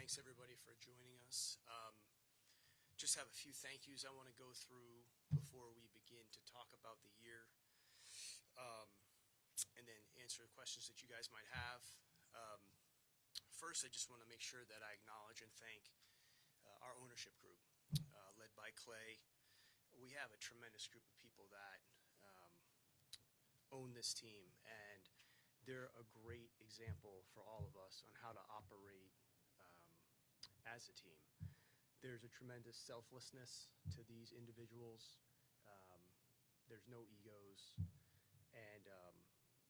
Thanks everybody for joining us. Just have a few thank yous I want to go through before we begin to talk about the year, and then answer questions that you guys might have. First, I just want to make sure that I acknowledge and thank our ownership group, led by Clay. We have a tremendous group of people that own this team, and they're a great example for all of us on how to operate as a team. There's a tremendous selflessness to these individuals. There's no egos, and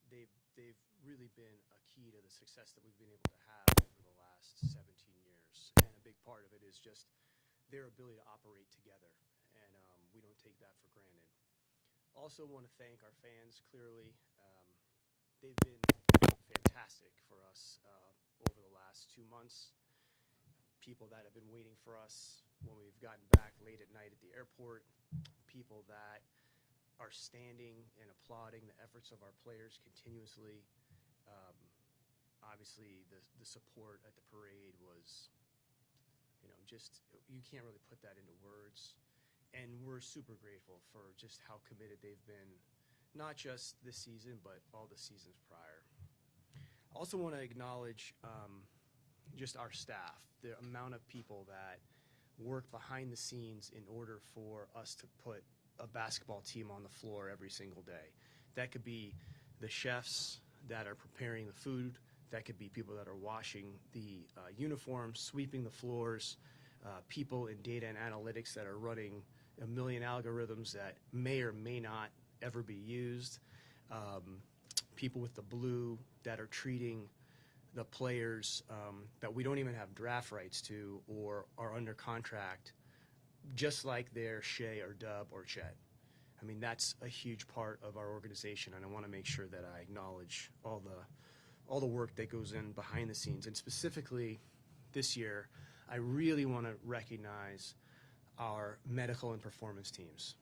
they've really been a key to the success that we've been able to have over the last 17 years. And a big part of it is just their ability to operate together, and we don't take that for granted. Also want to thank our fans. Clearly, they've been fantastic for us over the last 2 months. People that have been waiting for us when we've gotten back late at night at the airport, people that are standing and applauding the efforts of our players continuously. Obviously, the support at the parade was, just, you can't really put that into words. And we're super grateful for just how committed they've been, not just this season, but all the seasons prior. I also want to acknowledge just our staff, the amount of people that work behind the scenes in order for us to put a basketball team on the floor every single day. That could be the chefs that are preparing the food. That could be people that are washing the uniforms, sweeping the floors, people in data and analytics that are running a million algorithms that may or may not ever be used, people with the blue that are treating the players that we don't even have draft rights to or are under contract, just like they're Shai or Dub or Chet. I mean, that's a huge part of our organization, and I want to make sure that I acknowledge all the work that goes in behind the scenes. And specifically this year, I really want to recognize our medical and performance teams.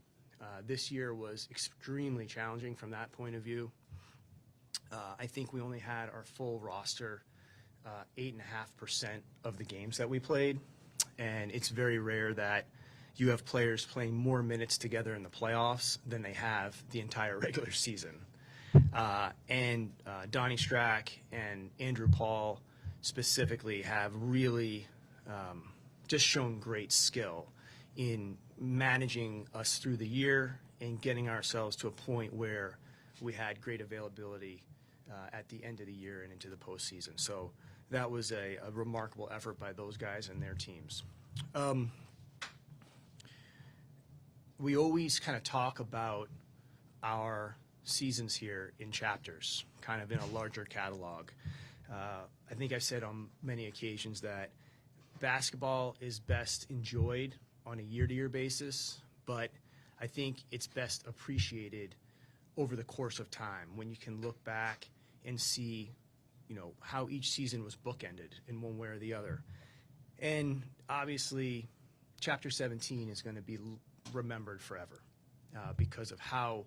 This year was extremely challenging from that point of view. I think we only had our full roster 8.5% of the games that we played, and it's very rare that you have players playing more minutes together in the playoffs than they have the entire regular season. And Donnie Strack and Andrew Paul specifically have really just shown great skill in managing us through the year and getting ourselves to a point where we had great availability at the end of the year and into the postseason. So that was a remarkable effort by those guys and their teams. We always kind of talk about our seasons here in chapters, kind of in a larger catalog. I think I've said on many occasions that basketball is best enjoyed on a year-to-year basis, but I think it's best appreciated over the course of time when you can look back and see, how each season was bookended in one way or the other. And obviously, Chapter 17 is going to be remembered forever because of how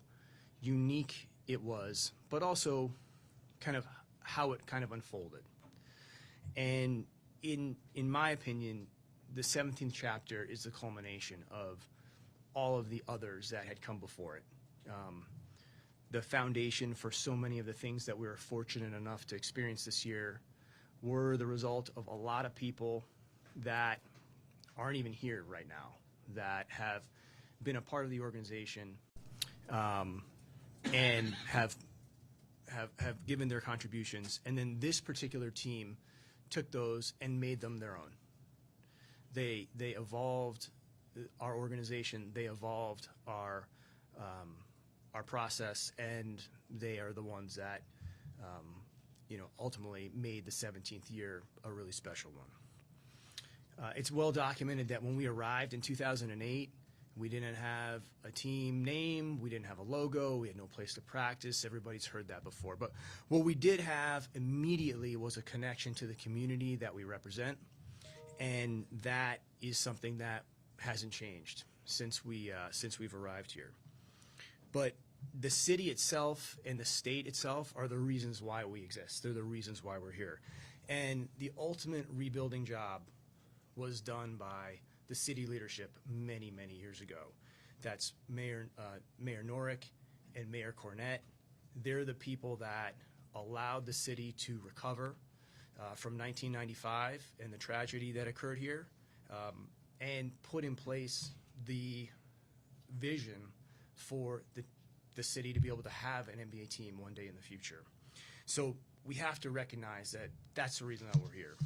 unique it was, but also kind of how it kind of unfolded. And in my opinion, the 17th chapter is the culmination of all of the others that had come before it. The foundation for so many of the things that we were fortunate enough to experience this year were the result of a lot of people that aren't even here right now, that have been a part of the organization and have given their contributions. And then this particular team took those and made them their own. They evolved our organization. They evolved our process, and they are the ones that, ultimately made the 17th year a really special one. It's well documented that when we arrived in 2008, we didn't have a team name, we didn't have a logo, we had no place to practice. Everybody's heard that before. But what we did have immediately was a connection to the community that we represent, and that is something that hasn't changed since we've arrived here. But the city itself and the state itself are the reasons why we exist. They're the reasons why we're here. And the ultimate rebuilding job was done by the city leadership many, many years ago. That's Mayor Norick and Mayor Cornett. They're the people that allowed the city to recover from 1995 and the tragedy that occurred here, and put in place the vision for the city to be able to have an NBA team one day in the future. So we have to recognize that that's the reason that we're here.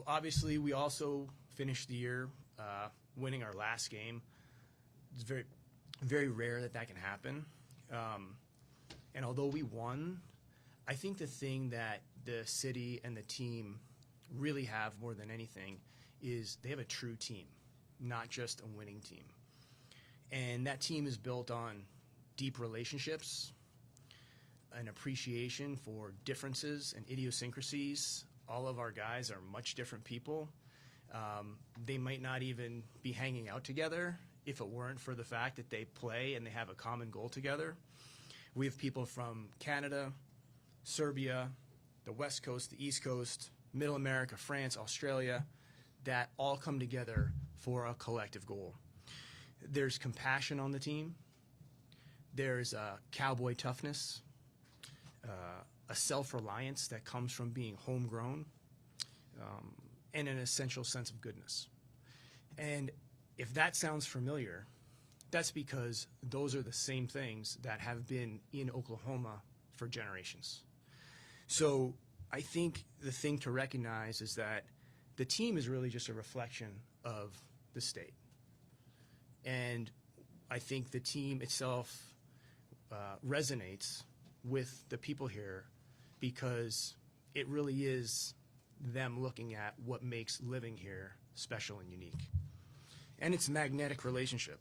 Obviously, we also finished the year winning our last game. It's very, very rare that can happen. And although we won, I think the thing that the city and the team really have more than anything is they have a true team, not just a winning team. And that team is built on deep relationships, an appreciation for differences and idiosyncrasies. All of our guys are much different people. They might not even be hanging out together if it weren't for the fact that they play and they have a common goal together. We have people from Canada, Serbia, the West Coast, the East Coast, Middle America, France, Australia, that all come together for a collective goal. There's compassion on the team. There's cowboy toughness, a self-reliance that comes from being homegrown, and an essential sense of goodness. And if that sounds familiar, that's because those are the same things that have been in Oklahoma for generations. So I think the thing to recognize is that the team is really just a reflection of the state. And I think the team itself resonates with the people here because it really is them looking at what makes living here special and unique. And it's a magnetic relationship.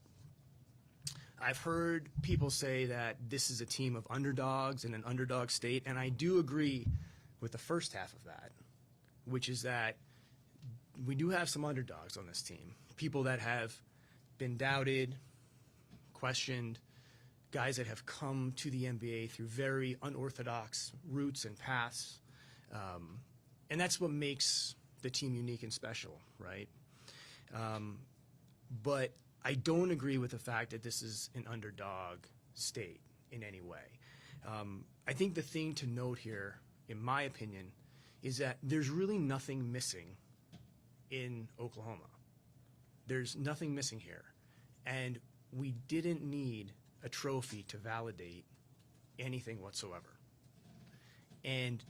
I've heard people say that this is a team of underdogs in an underdog state, and I do agree with the first half of that, which is that we do have some underdogs on this team, people that have been doubted, questioned, guys that have come to the NBA through very unorthodox routes and paths. And that's what makes the team unique and special, right? But I don't agree with the fact that this is an underdog state in any way. I think the thing to note here, in my opinion, is that there's really nothing missing in Oklahoma. There's nothing missing here. And we didn't need a trophy to validate anything whatsoever. And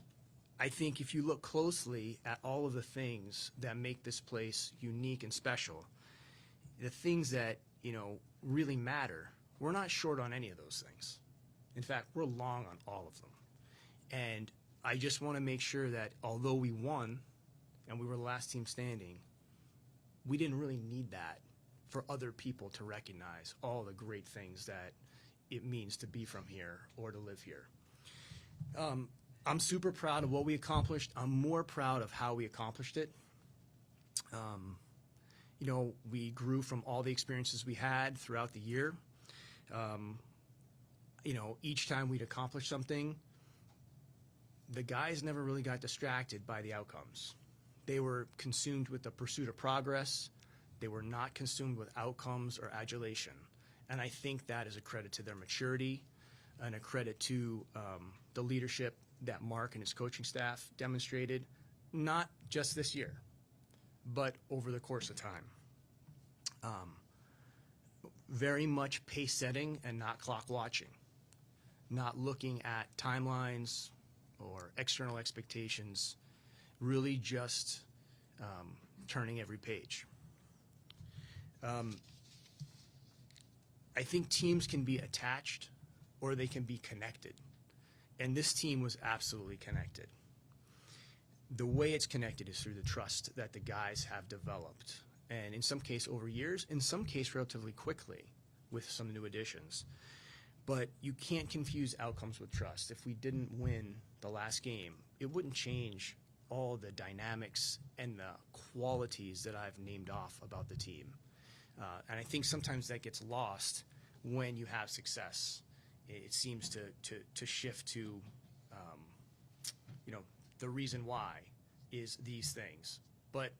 I think if you look closely at all of the things that make this place unique and special, the things that, really matter, we're not short on any of those things. In fact, we're long on all of them. And I just want to make sure that although we won and we were the last team standing, we didn't really need that for other people to recognize all the great things that it means to be from here or to live here. I'm super proud of what we accomplished. I'm more proud of how we accomplished it. We grew from all the experiences we had throughout the year. Each time we'd accomplish something, the guys never really got distracted by the outcomes. They were consumed with the pursuit of progress. They were not consumed with outcomes or adulation. And I think that is a credit to their maturity and a credit to the leadership that Mark and his coaching staff demonstrated, not just this year, but over the course of time. Very much pace setting and not clock watching, not looking at timelines or external expectations, really just turning every page. I think teams can be attached or they can be connected. And this team was absolutely connected. The way it's connected is through the trust that the guys have developed. And in some case over years, in some case relatively quickly with some new additions. But you can't confuse outcomes with trust. If we didn't win the last game, it wouldn't change all the dynamics and the qualities that I've named off about the team. And I think sometimes that gets lost when you have success. It seems to shift to the reason why is these things. But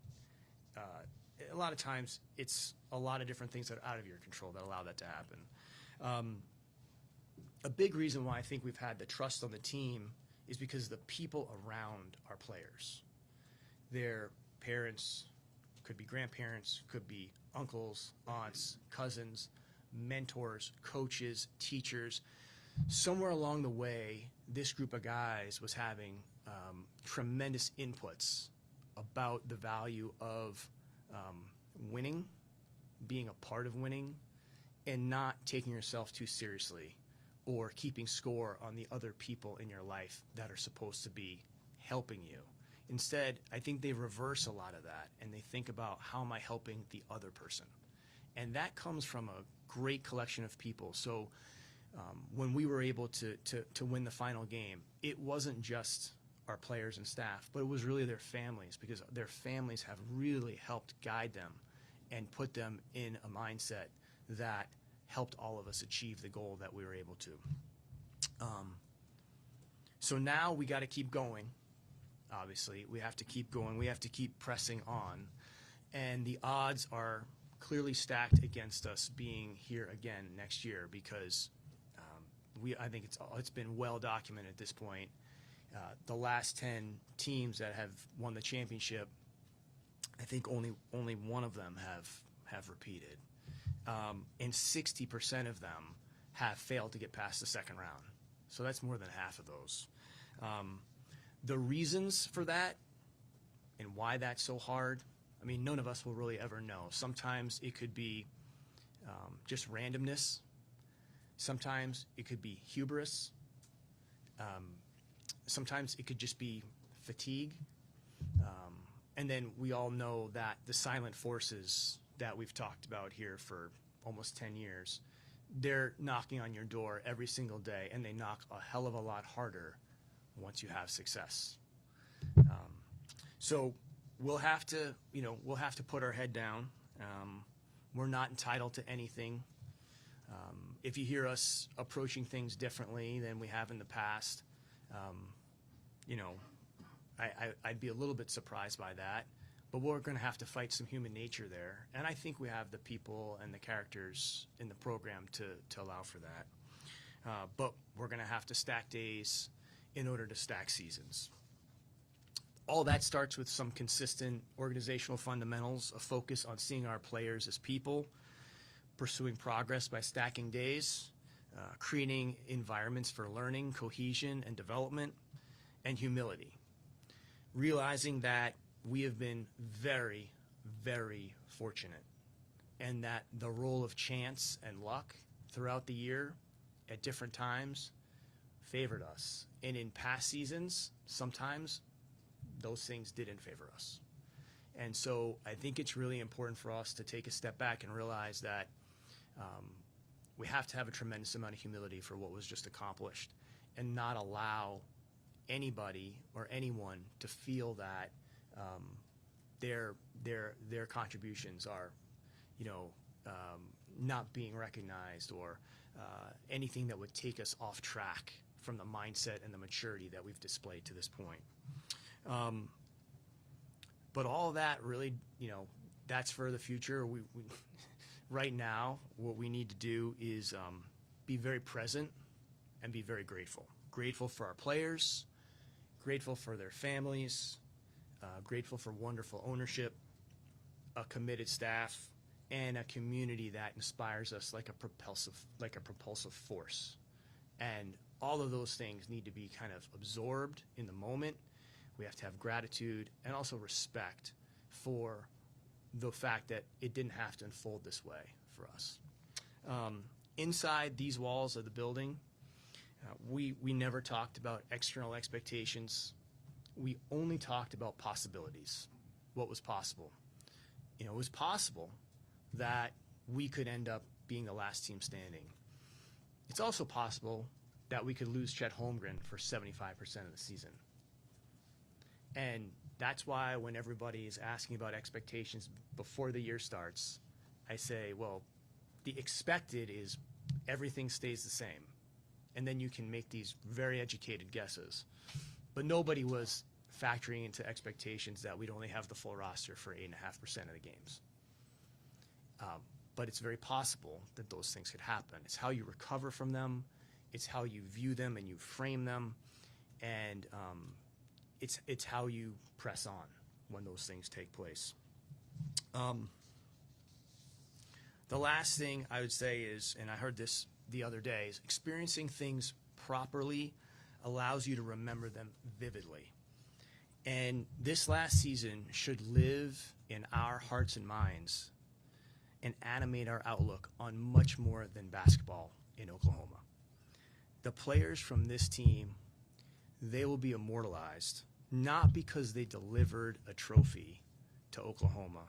a lot of times it's a lot of different things that are out of your control that allow that to happen. A big reason why I think we've had the trust on the team is because the people around our players, their parents, could be grandparents, could be uncles, aunts, cousins, mentors, coaches, teachers. Somewhere along the way, this group of guys was having tremendous inputs about the value of winning, being a part of winning, and not taking yourself too seriously or keeping score on the other people in your life that are supposed to be helping you. Instead, I think they reverse a lot of that, and they think about, how am I helping the other person? And that comes from a great collection of people. So when we were able to win the final game, it wasn't just our players and staff, but it was really their families, because their families have really helped guide them and put them in a mindset that helped all of us achieve the goal that we were able to. So now we got to keep going. Obviously, we have to keep going. We have to keep pressing on. And the odds are clearly stacked against us being here again next year, because I think it's been well documented at this point. The last 10 teams that have won the championship, I think only one of them have repeated. And 60% of them have failed to get past the second round. So that's more than half of those. The reasons for that and why that's so hard, I mean, none of us will really ever know. Sometimes it could be just randomness. Sometimes it could be hubris. Sometimes it could just be fatigue. And then we all know that the silent forces that we've talked about here for almost 10 years, they're knocking on your door every single day, and they knock a hell of a lot harder once you have success. So we'll have to put our head down. We're not entitled to anything. If you hear us approaching things differently than we have in the past, I'd be a little bit surprised by that. But we're going to have to fight some human nature there. And I think we have the people and the characters in the program to allow for that. But we're going to have to stack days in order to stack seasons. All that starts with some consistent organizational fundamentals, a focus on seeing our players as people, pursuing progress by stacking days, creating environments for learning, cohesion, and development, and humility. Realizing that we have been very, very fortunate, and that the role of chance and luck throughout the year at different times favored us. And in past seasons, sometimes those things didn't favor us. And so I think it's really important for us to take a step back and realize that we have to have a tremendous amount of humility for what was just accomplished, and not allow anybody or anyone to feel that their contributions are, not being recognized, or anything that would take us off track from the mindset and the maturity that we've displayed to this point. But all of that really, that's for the future. We right now, what we need to do is be very present and be very grateful. Grateful for our players, grateful for their families, grateful for wonderful ownership, a committed staff, and a community that inspires us like a propulsive force. And all of those things need to be kind of absorbed in the moment. We have to have gratitude and also respect for the fact that it didn't have to unfold this way for us. Inside these walls of the building, we never talked about external expectations. We only talked about possibilities, what was possible. It was possible that we could end up being the last team standing. It's also possible that we could lose Chet Holmgren for 75% of the season. And that's why when everybody is asking about expectations before the year starts, I say, well, the expected is everything stays the same. And then you can make these very educated guesses. But nobody was factoring into expectations that we'd only have the full roster for 8.5% of the games. But it's very possible that those things could happen. It's how you recover from them. It's how you view them and you frame them. And it's how you press on when those things take place. The last thing I would say is, and I heard this the other day, is experiencing things properly allows you to remember them vividly. And this last season should live in our hearts and minds and animate our outlook on much more than basketball in Oklahoma. The players from this team, they will be immortalized, not because they delivered a trophy to Oklahoma,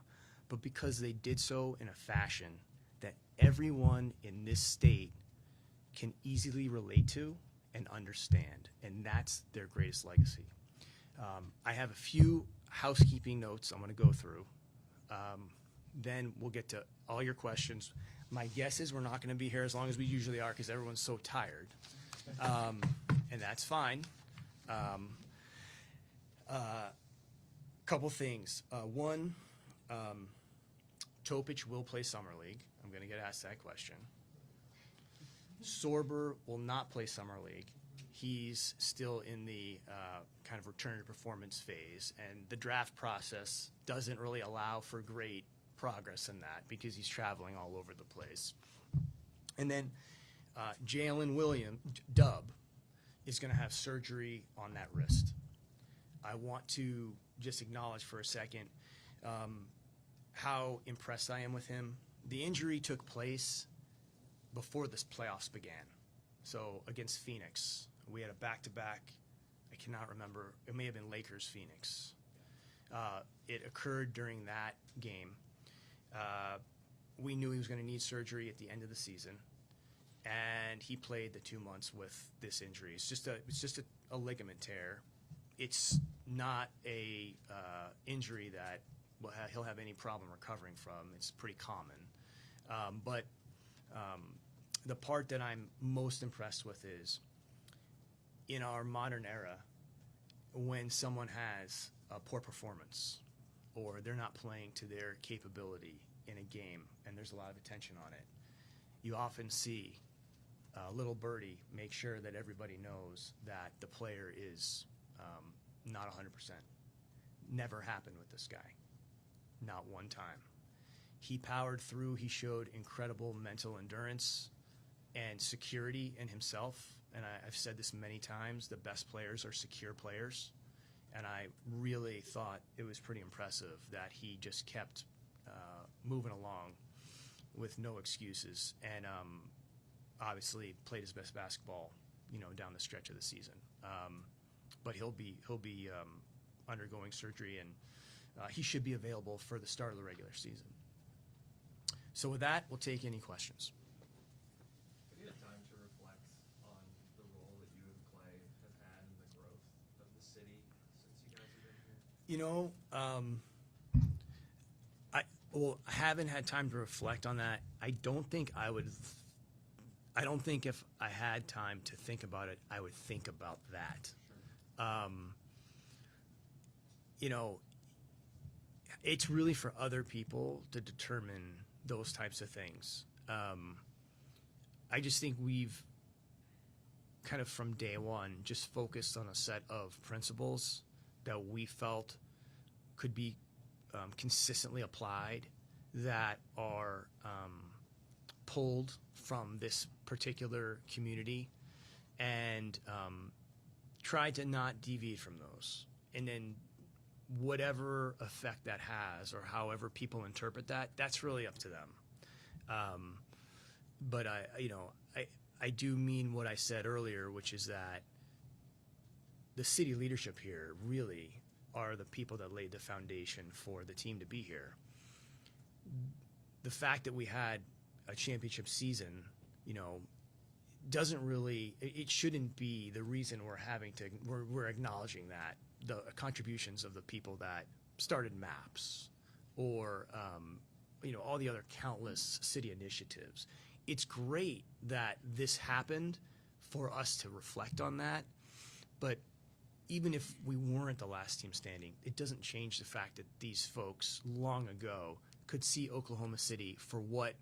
but because they did so in a fashion that everyone in this state can easily relate to and understand, and that's their greatest legacy. I have a few housekeeping notes I'm going to go through. Then we'll get to all your questions. My guess is we're not going to be here as long as we usually are because everyone's so tired, and that's fine. Couple things. One, Topic will play Summer League. I'm going to get asked that question. Sorber will not play Summer League. He's still in the kind of return to performance phase, and the draft process doesn't really allow for great progress in that because he's traveling all over the place. And then Jalen Williams, Dub, is going to have surgery on that wrist. I want to just acknowledge for a second how impressed I am with him. The injury took place before the playoffs began. So against Phoenix, we had a back-to-back. I cannot remember. It may have been Lakers-Phoenix. It occurred during that game. We knew he was going to need surgery at the end of the season, and he played the 2 months with this injury. It's just a ligament tear. It's not a injury that he'll have any problem recovering from. It's pretty common. But the part that I'm most impressed with is in our modern era, when someone has a poor performance or they're not playing to their capability in a game and there's a lot of attention on it, you often see little birdie make sure that everybody knows that the player is not 100%. Never happened with this guy. Not one time. He powered through. He showed incredible mental endurance and security in himself. And I've said this many times, the best players are secure players. And I really thought it was pretty impressive that he just kept moving along with no excuses and obviously played his best basketball, down the stretch of the season. But he'll be undergoing surgery, and he should be available for the start of the regular season. So with that, we'll take any questions. Have you had time to reflect on the role that you and Clay have had in the growth of the city since you guys have been here? I haven't had time to reflect on that. I don't think if I had time to think about it, I would think about that. Sure. It's really for other people to determine those types of things. I just think we've kind of from day one just focused on a set of principles that we felt could be consistently applied that are pulled from this particular community and tried to not deviate from those. And then whatever effect that has or however people interpret that, that's really up to them. But I do mean what I said earlier, which is that the city leadership here really are the people that laid the foundation for the team to be here. The fact that we had a championship season, doesn't really, it shouldn't be the reason we're acknowledging that, the contributions of the people that started MAPS or, all the other countless city initiatives. It's great that this happened for us to reflect on that, but even if we weren't the last team standing, it doesn't change the fact that these folks long ago could see Oklahoma City for what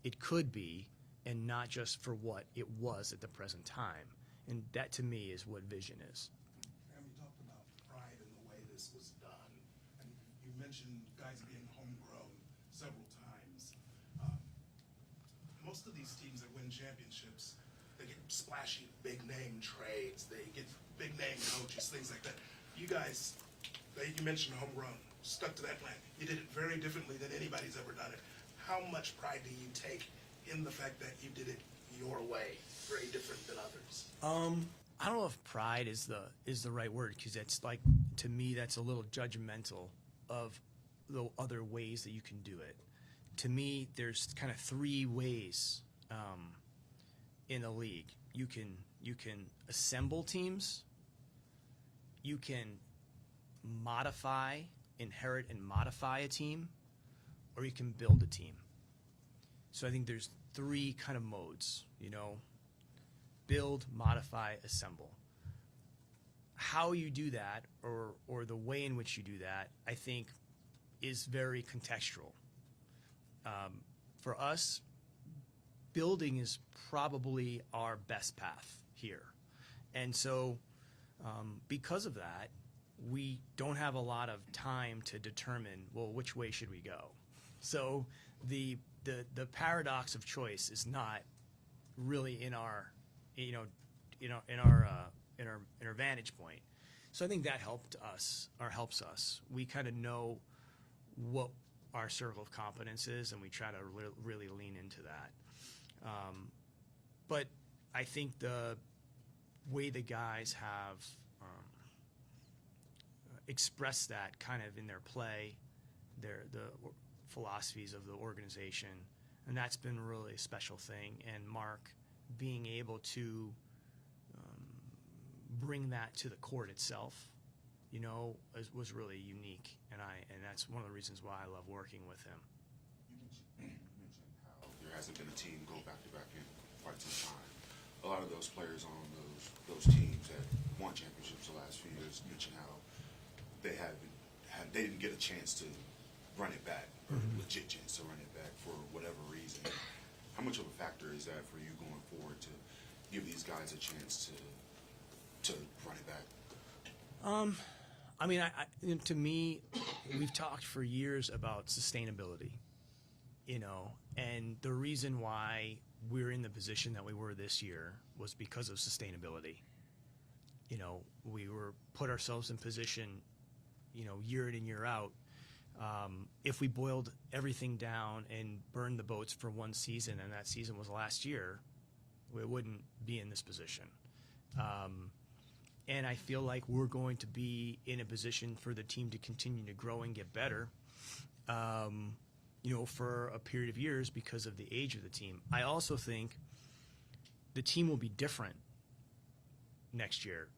it could be and not just for what it was at the present time. And that, to me, is what vision is. You talked about pride in the way this was done, and you mentioned guys being homegrown several times. Most of these teams that win championships, they get splashy, big-name trades. They get big-name coaches, things like that. You guys, you mentioned homegrown, stuck to that plan. You did it very differently than anybody's ever done it. How much pride do you take in the fact that you did it your way, very different than others? I don't know if pride is the right word, because it's like, to me, that's a little judgmental of the other ways that you can do it. To me, there's kind of three ways in a league. You can assemble teams, you can inherit and modify a team, or you can build a team. So I think there's three kind of modes, build, modify, assemble. How you do that, or the way in which you do that, I think is very contextual. For us, building is probably our best path here. And so because of that, we don't have a lot of time to determine, well, which way should we go? So the paradox of choice is not really in our vantage point. So I think that helps us. We kind of know what our circle of competence is, and we try to really lean into that. But I think the way the guys have expressed that kind of in their play, the philosophies of the organization, and that's been really a special thing. And Mark being able to bring that to the court itself, was really unique, and that's one of the reasons why I love working with him. You mentioned how there hasn't been a team go back-to-back in quite some time. A lot of those players on those teams that won championships the last few years mentioned how they didn't get a chance to run it back, or legit chance to run it back for whatever reason. How much of a factor is that for you going forward to give these guys a chance to run it back? I mean, to me, we've talked for years about sustainability, and the reason why we're in the position that we were this year was because of sustainability. We put ourselves in position, year in and year out. If we boiled everything down and burned the boats for one season, and that season was last year, we wouldn't be in this position. And I feel like we're going to be in a position for the team to continue to grow and get better, for a period of years because of the age of the team. I also think the team will be different next year,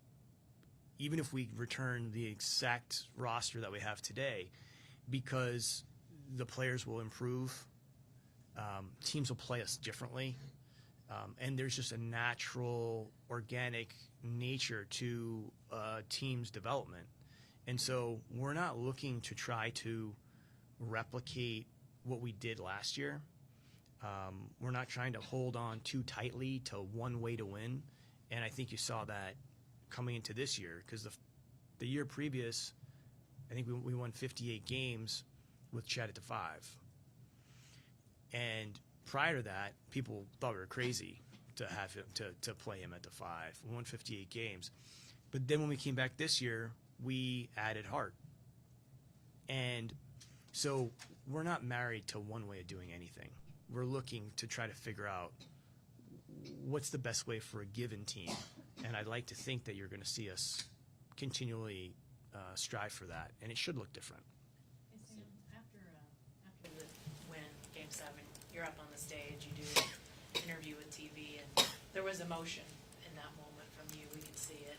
even if we return the exact roster that we have today, because the players will improve, teams will play us differently, and there's just a natural, organic nature to a team's development. And so we're not looking to try to replicate what we did last year. We're not trying to hold on too tightly to one way to win. And I think you saw that coming into this year, because the year previous, I think we won 58 games with Chet at the 5. And prior to that, people thought we were crazy to have him to play him at the 5. We won 58 games. But then when we came back this year, we added Hart. And so we're not married to one way of doing anything. We're looking to try to figure out what's the best way for a given team. And I'd like to think that you're going to see us continually strive for that, and it should look different. Hey, Sam, after the win, Game 7, you're up on the stage, you do an interview with TV, and there was emotion in that moment from you. We could see it,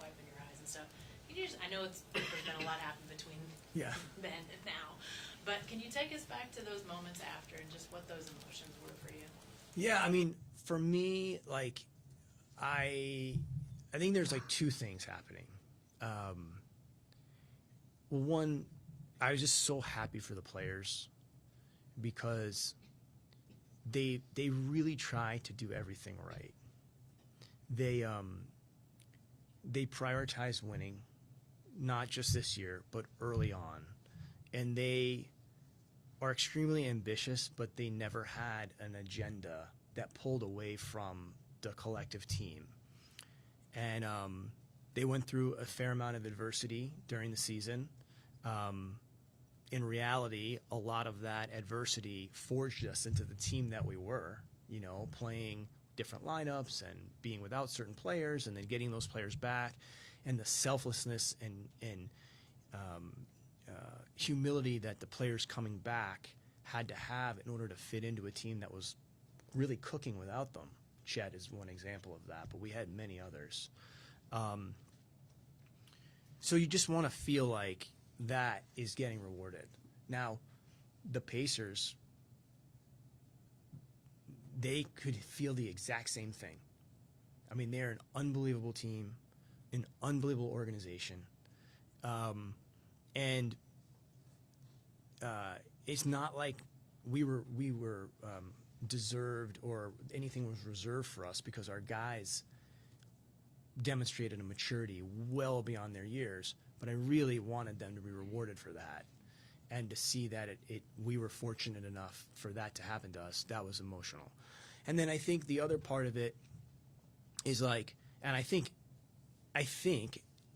wiping your eyes and stuff. I know there's been a lot happen between then and now, but can you take us back to those moments after and just what those emotions were for you? Yeah, I mean, for me, I think there's two things happening. well, one, I was just so happy for the players because they really try to do everything right. They prioritize winning, not just this year, but early on. And they are extremely ambitious, but they never had an agenda that pulled away from the collective team. And they went through a fair amount of adversity during the season. In reality, a lot of that adversity forged us into the team that we were, you know, playing different lineups and being without certain players and then getting those players back, and the selflessness and humility that the players coming back had to have in order to fit into a team that was really cooking without them. Chet is one example of that, but we had many others. So you just want to feel like that is getting rewarded. Now, the Pacers, they could feel the exact same thing. I mean, they're an unbelievable team, an unbelievable organization. And it's not like we were deserved or anything was reserved for us, because our guys demonstrated a maturity well beyond their years. But I really wanted them to be rewarded for that, and to see that we were fortunate enough for that to happen to us. That was emotional. And then I think the other part of it is like, and I think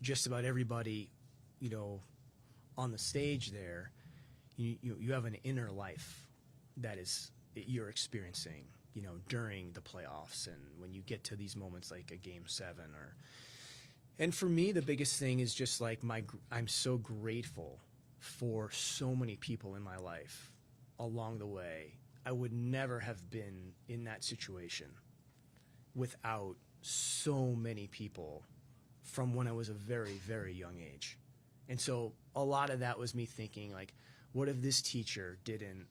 just about everybody, you know, on the stage there, you have an inner life that you're experiencing, you know, during the playoffs, and when you get to these moments like a Game 7 or. And for me, the biggest thing is just like I'm so grateful for so many people in my life along the way. I would never have been in that situation without so many people from when I was a very, very young age. And so a lot of that was me thinking, like, what if this teacher didn't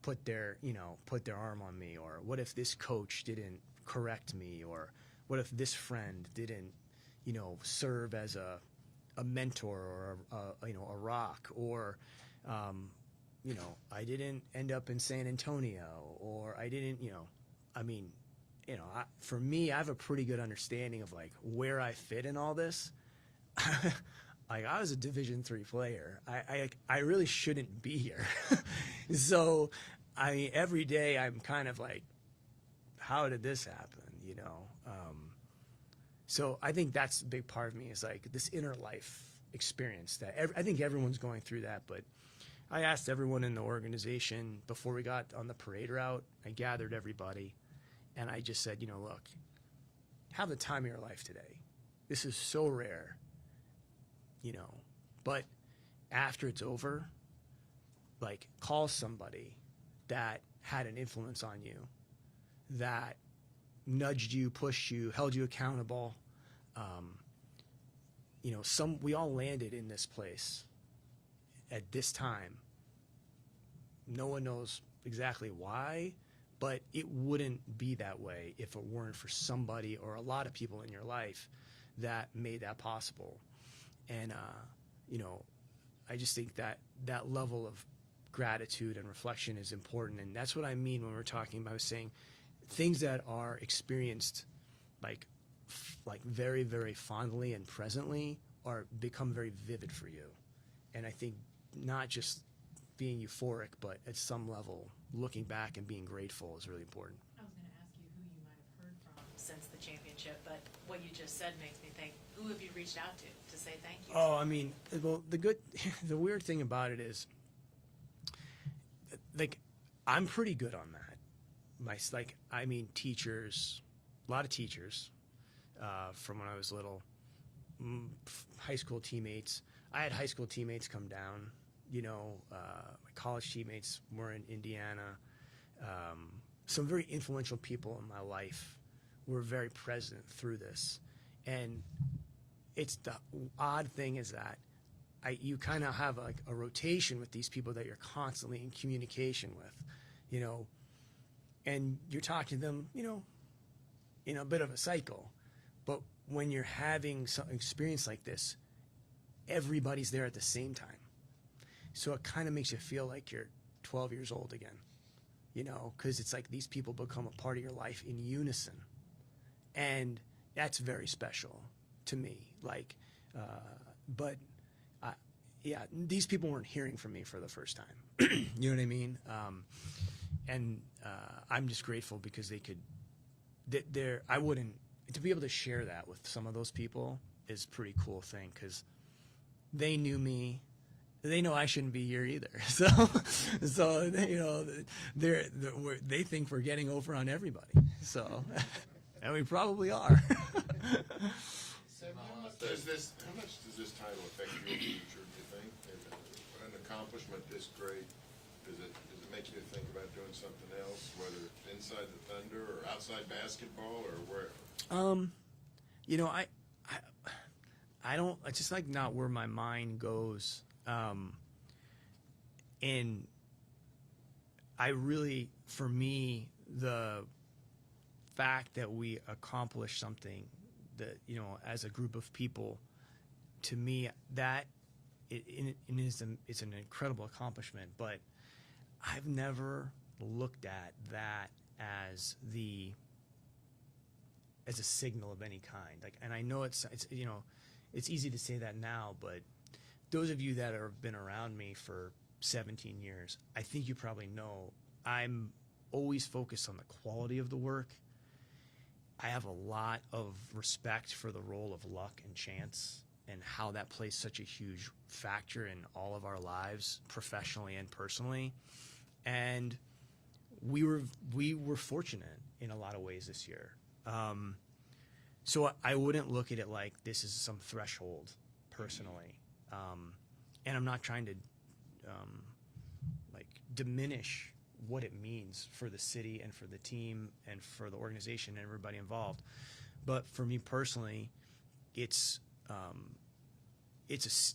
put their arm on me? Or what if this coach didn't correct me? Or what if this friend didn't, you know, serve as a mentor or a rock, or you know, I didn't end up in San Antonio, or I didn't, you know, I mean, you know, for me, I have a pretty good understanding of like where I fit in all this. Like, I was a Division III player. I really shouldn't be here. So, I mean, every day I'm kind of like, how did this happen? You know. So I think that's a big part of me, is like this inner life experience that I think everyone's going through that. But I asked everyone in the organization before we got on the parade route. I gathered everybody, and I just said, you know, look, have the time of your life today. This is so rare, you know. But after it's over, like, call somebody that had an influence on you, that nudged you, pushed you, held you accountable. You know, we all landed in this place at this time. No one knows exactly why, but it wouldn't be that way if it weren't for somebody or a lot of people in your life that made that possible. And, you know, I just think that that level of gratitude and reflection is important. And that's what I mean when we're talking about saying things that are experienced like very, very fondly and presently become very vivid for you. And I think not just being euphoric, but at some level, looking back and being grateful is really important. I was going to ask you who you might have heard from since the championship, but what you just said makes me think, who have you reached out to say thank you? Oh, I mean, well, the weird thing about it is, like, I'm pretty good on that. Teachers, a lot of teachers, from when I was little, high school teammates. I had high school teammates come down, you know, my college teammates were in Indiana. Some very influential people in my life were very present through this. And it's the odd thing is that you kind of have like a rotation with these people that you're constantly in communication with, you know, and you're talking to them, you know, in a bit of a cycle. But when you're having some experience like this, everybody's there at the same time. So it kind of makes you feel like you're 12 years old again, because it's like these people become a part of your life in unison. And that's very special to me. Like, these people weren't hearing from me for the first time. You know what I mean? And I'm just grateful because to be able to share that with some of those people is a pretty cool thing, because they knew me. They know I shouldn't be here either. So they think we're getting over on everybody. So, and we probably are. How much does this title affect your future, do you think? An accomplishment this great, does it make you think about doing something else, whether it's inside the Thunder or outside basketball or wherever? I don't. It's just like not where my mind goes. And I really, for me, the fact that we accomplished something that, as a group of people, to me, that it's an incredible accomplishment. But I've never looked at that as a signal of any kind. Like, and I know it's easy to say that now, but those of you that have been around me for 17 years, I think you probably know I'm always focused on the quality of the work. I have a lot of respect for the role of luck and chance and how that plays such a huge factor in all of our lives, professionally and personally. And we were fortunate in a lot of ways this year. So I wouldn't look at it like this is some threshold personally. And I'm not trying to diminish what it means for the city and for the team and for the organization and everybody involved. But for me personally, it's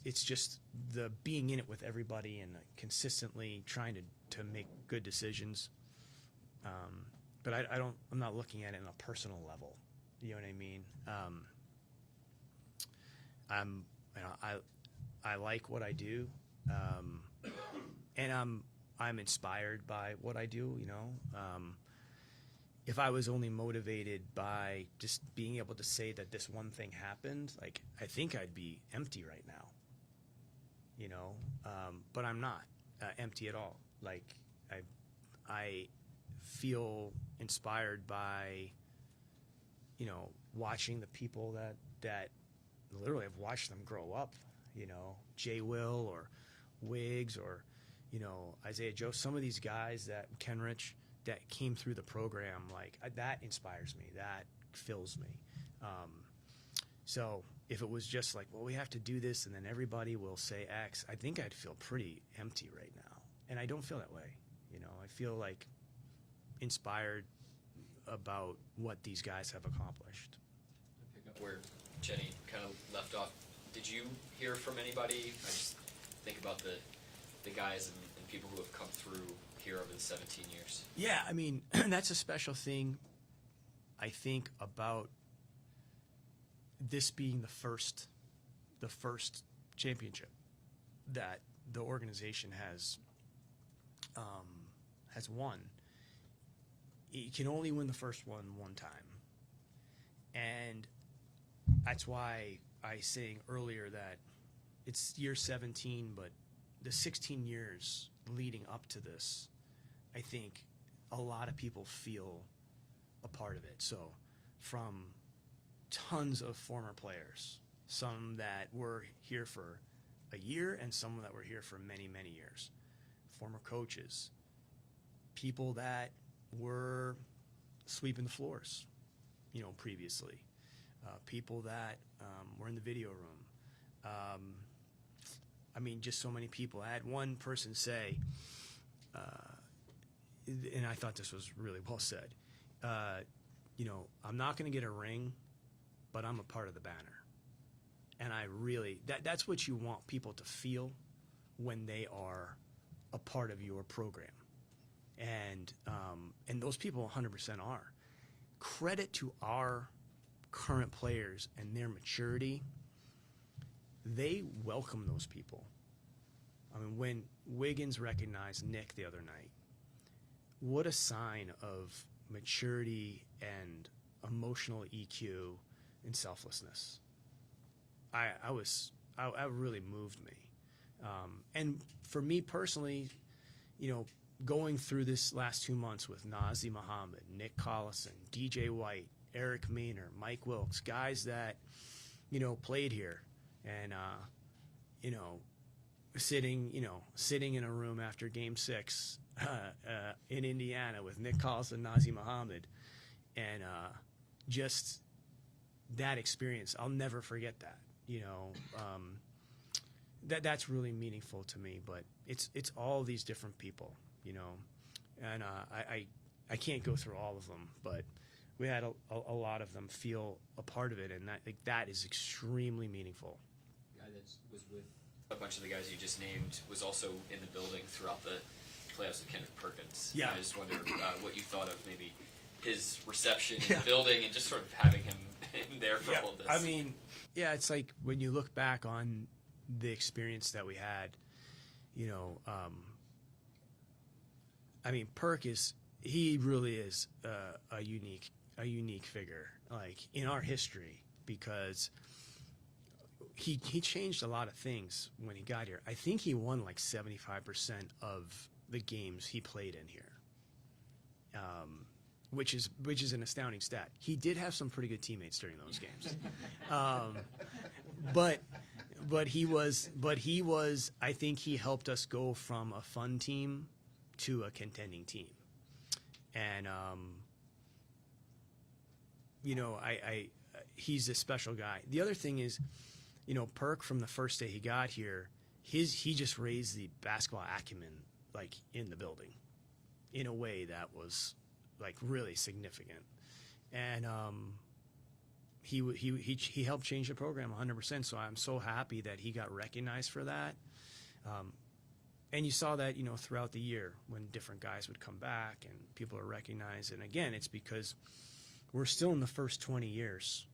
just the being in it with everybody and consistently trying to make good decisions. But I'm not looking at it on a personal level. You know what I mean? I like what I do, and I'm inspired by what I do. If I was only motivated by just being able to say that this one thing happened, like, I think I'd be empty right now. But I'm not empty at all. Like, I feel inspired by watching the people that literally have watched them grow up. Jay Will or Wiggs or Isaiah Joe, some of these guys that Kenrich that came through the program, like, that inspires me, that fills me. So if it was just like, well, we have to do this and then everybody will say X, I think I'd feel pretty empty right now. And I don't feel that way. I feel like inspired about what these guys have accomplished. Pick up where Jenny kind of left off. Did you hear from anybody? I just think about the guys and people who have come through here over the 17 years. Yeah, I mean, that's a special thing, I think, about this being the first championship that the organization has won. You can only win the first one time. And that's why I saying earlier that it's year 17, but the 16 years leading up to this, I think a lot of people feel a part of it. So from tons of former players, some that were here for a year and some that were here for many, many years, former coaches, people that were sweeping the floors, previously, people that were in the video room. I mean, just so many people. I had one person say, and I thought this was really well said, I'm not going to get a ring, but I'm a part of the banner. And I really, that's what you want people to feel when they are a part of your program. And those people 100% are. Credit to our current players and their maturity. they welcome those people. I mean, when Wiggins recognized Nick the other night, what a sign of maturity and emotional EQ and selflessness. I really moved me. And for me personally, you know, going through this last 2 months with Nazir Muhammad, Nick Collison, DJ White, Eric Maynor, Mike Wilkes, guys that, you know, played here and, you know, sitting in a room after Game 6 in Indiana with Nick Collison, Nazir Muhammad, and just that experience, I'll never forget that. You know, that's really meaningful to me. But it's all these different people, you know, and I can't go through all of them, but we had a lot of them feel a part of it, and that is extremely meaningful. The guy that was with a bunch of the guys you just named was also in the building throughout the playoffs with Kenneth Perkins. Yeah. And I just wonder what you thought of maybe his reception in the building and just sort of having him in there for all of this. I mean, yeah, it's like when you look back on the experience that we had, you know, I mean, Perk he really is a unique figure, like in our history, because he changed a lot of things when he got here. I think he won like 75% of the games he played in here, which is an astounding stat. He did have some pretty good teammates during those games, but he was. I think he helped us go from a fun team to a contending team, and you know, he's a special guy. The other thing is, you know, Perk from the first day he got here, he just raised the basketball acumen like in the building, in a way that was like really significant, and he helped change the program 100%. So I'm so happy that he got recognized for that, and you saw that, you know, throughout the year when different guys would come back and people are recognized. And again, it's because we're still in the first 20 years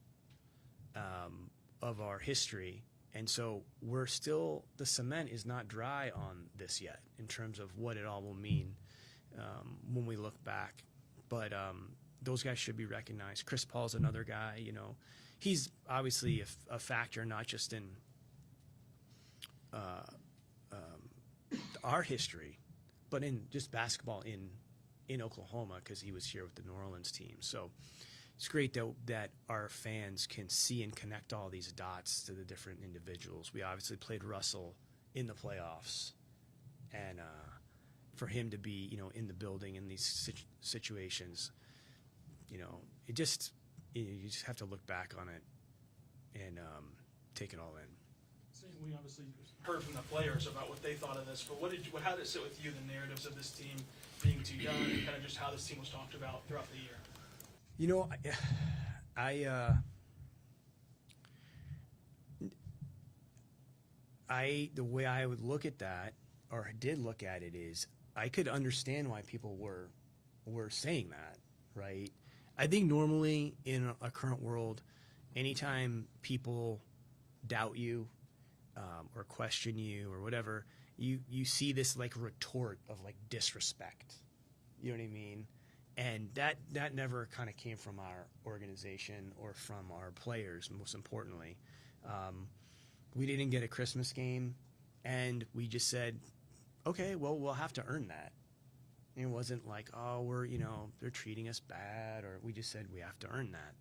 of our history, and so the cement is not dry on this yet in terms of what it all will mean when we look back. But those guys should be recognized. Chris Paul's another guy, you know. He's obviously a factor not just in our history, but in just basketball in Oklahoma, because he was here with the New Orleans team. So it's great that our fans can see and connect all these dots to the different individuals. We obviously played Russell in the playoffs, and for him to be, you know, in the building in these situations, you know, you just have to look back on it and take it all in. We obviously heard from the players about what they thought of this, but how did it sit with you, the narratives of this team being too young, and kind of just how this team was talked about throughout the year? You know, the way I would look at that, or did look at it, is I could understand why people were saying that, right? I think normally in a current world, anytime people doubt you or question you or whatever, you see this like retort of like disrespect. You know what I mean? And that never kind of came from our organization or from our players, most importantly. We didn't get a Christmas game, and we just said, okay, well, we'll have to earn that. And it wasn't like, oh, they're treating us bad, or we just said we have to earn that.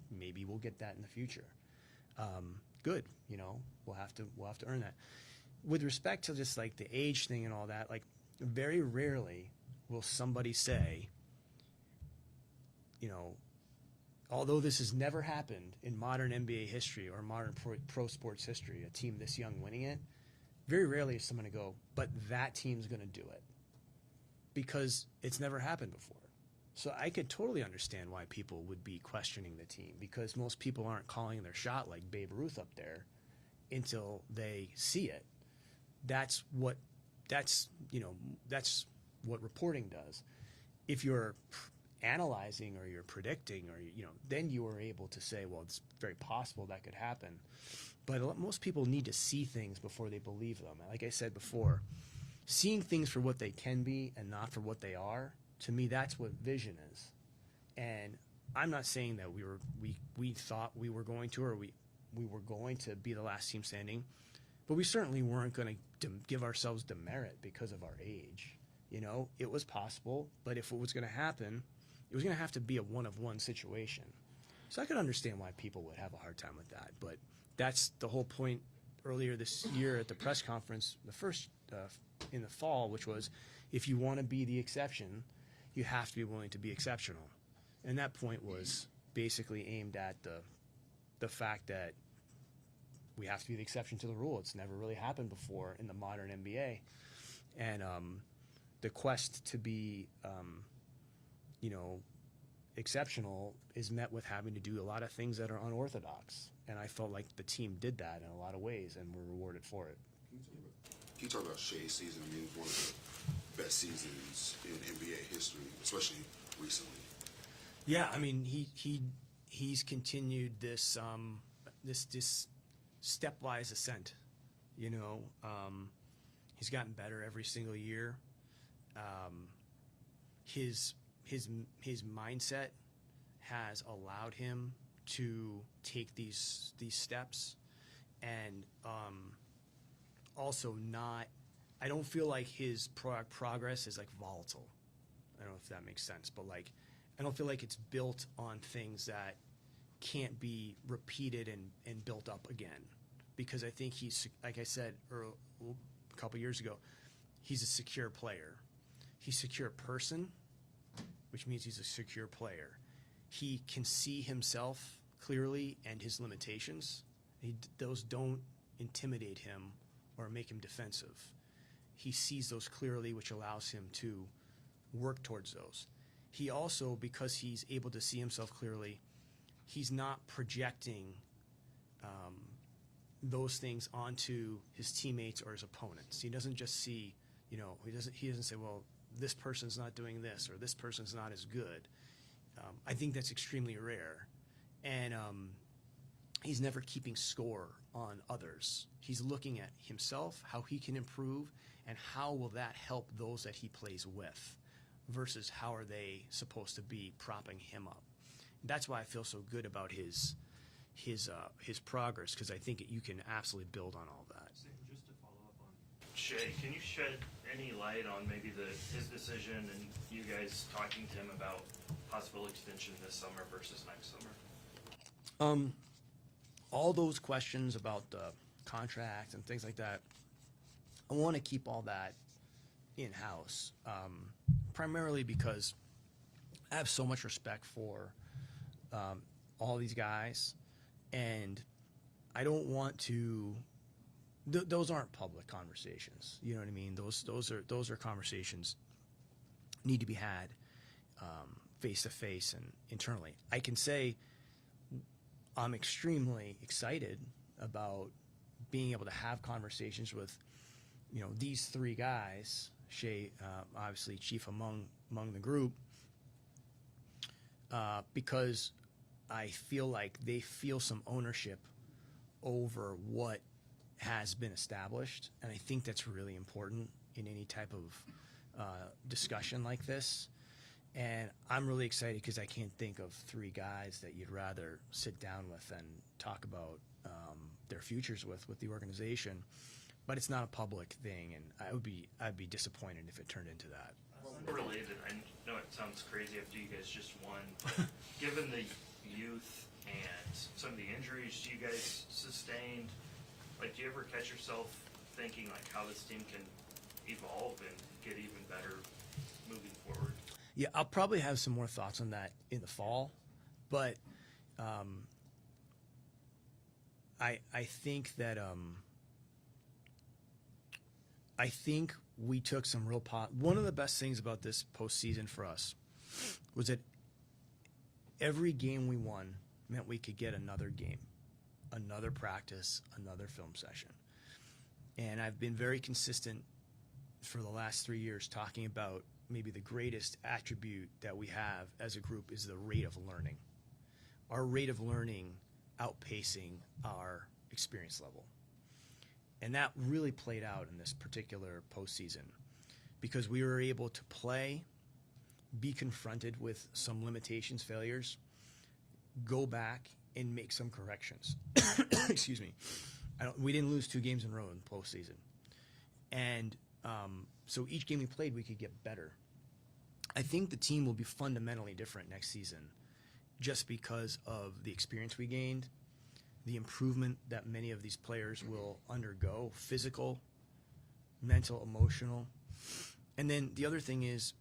Maybe we'll get that in the future. Good, you know, we'll have to earn that. With respect to just like the age thing and all that, like very rarely will somebody say, you know, although this has never happened in modern NBA history or modern pro sports history, a team this young winning it, very rarely is someone to go, but that team's going to do it, because it's never happened before. So I could totally understand why people would be questioning the team, because most people aren't calling their shot like Babe Ruth up there until they see it. That's what reporting does. If you're analyzing or you're predicting or, then you are able to say, well, it's very possible that could happen. But most people need to see things before they believe them. And like I said before, seeing things for what they can be and not for what they are, to me, that's what vision is. And I'm not saying that we thought we were going to, or we were going to be the last team standing, but we certainly weren't going to give ourselves demerit because of our age. It was possible, but if it was going to happen, it was going to have to be a one-of-one situation. So I could understand why people would have a hard time with that, but that's the whole point earlier this year at the press conference, the first in the fall, which was, if you want to be the exception, you have to be willing to be exceptional. And that point was basically aimed at the fact that we have to be the exception to the rule. It's never really happened before in the modern NBA. And the quest to be, exceptional is met with having to do a lot of things that are unorthodox. And I felt like the team did that in a lot of ways and were rewarded for it. Can you talk about Shai's season? I mean, one of the best seasons in NBA history, especially recently. Yeah, I mean, he's continued this this stepwise ascent. He's gotten better every single year. His mindset has allowed him to take these steps, and also not. I don't feel like his progress is like volatile. I don't know if that makes sense, but like, I don't feel like it's built on things that can't be repeated and built up again. Because I think he's, like I said a couple years ago, he's a secure player. He's a secure person, which means he's a secure player. He can see himself clearly and his limitations. Those don't intimidate him or make him defensive. He sees those clearly, which allows him to work towards those. He also, because he's able to see himself clearly, he's not projecting those things onto his teammates or his opponents. He doesn't just see, he doesn't say, well, this person's not doing this or this person's not as good. I think that's extremely rare. And he's never keeping score on others. He's looking at himself, how he can improve, and how will that help those that he plays with versus how are they supposed to be propping him up. That's why I feel so good about his progress, because I think you can absolutely build on all that. Just to follow up on Shai, can you shed any light on maybe his decision and you guys talking to him about possible extension this summer versus next summer? All those questions about the contract and things like that, I want to keep all that in-house, primarily because I have so much respect for all these guys, and I don't want to. Those aren't public conversations. You know what I mean? Those are conversations need to be had face to face and internally. I can say I'm extremely excited about being able to have conversations with these three guys. Shai, obviously chief among the group, because I feel like they feel some ownership over what has been established, and I think that's really important in any type of discussion like this. And I'm really excited because I can't think of three guys that you'd rather sit down with and talk about their futures with the organization. But it's not a public thing, and I'd be disappointed if it turned into that. Unrelated, I know it sounds crazy after you guys just won, but given the youth and some of the injuries you guys sustained, like, do you ever catch yourself thinking like how this team can evolve and get even better moving forward? Yeah, I'll probably have some more thoughts on that in the fall, but I think that I think we took some real one of the best things about this postseason for us was that every game we won meant we could get another game, another practice, another film session. And I've been very consistent for the last 3 years talking about maybe the greatest attribute that we have as a group is the rate of learning. Our rate of learning outpacing our experience level. And that really played out in this particular postseason because we were able to play, be confronted with some limitations, failures, go back and make some corrections. Excuse me. We didn't lose 2 games in a row in the postseason. And so each game we played, we could get better. I think the team will be fundamentally different next season just because of the experience we gained, the improvement that many of these players will undergo, physical, mental, emotional. And then the other thing is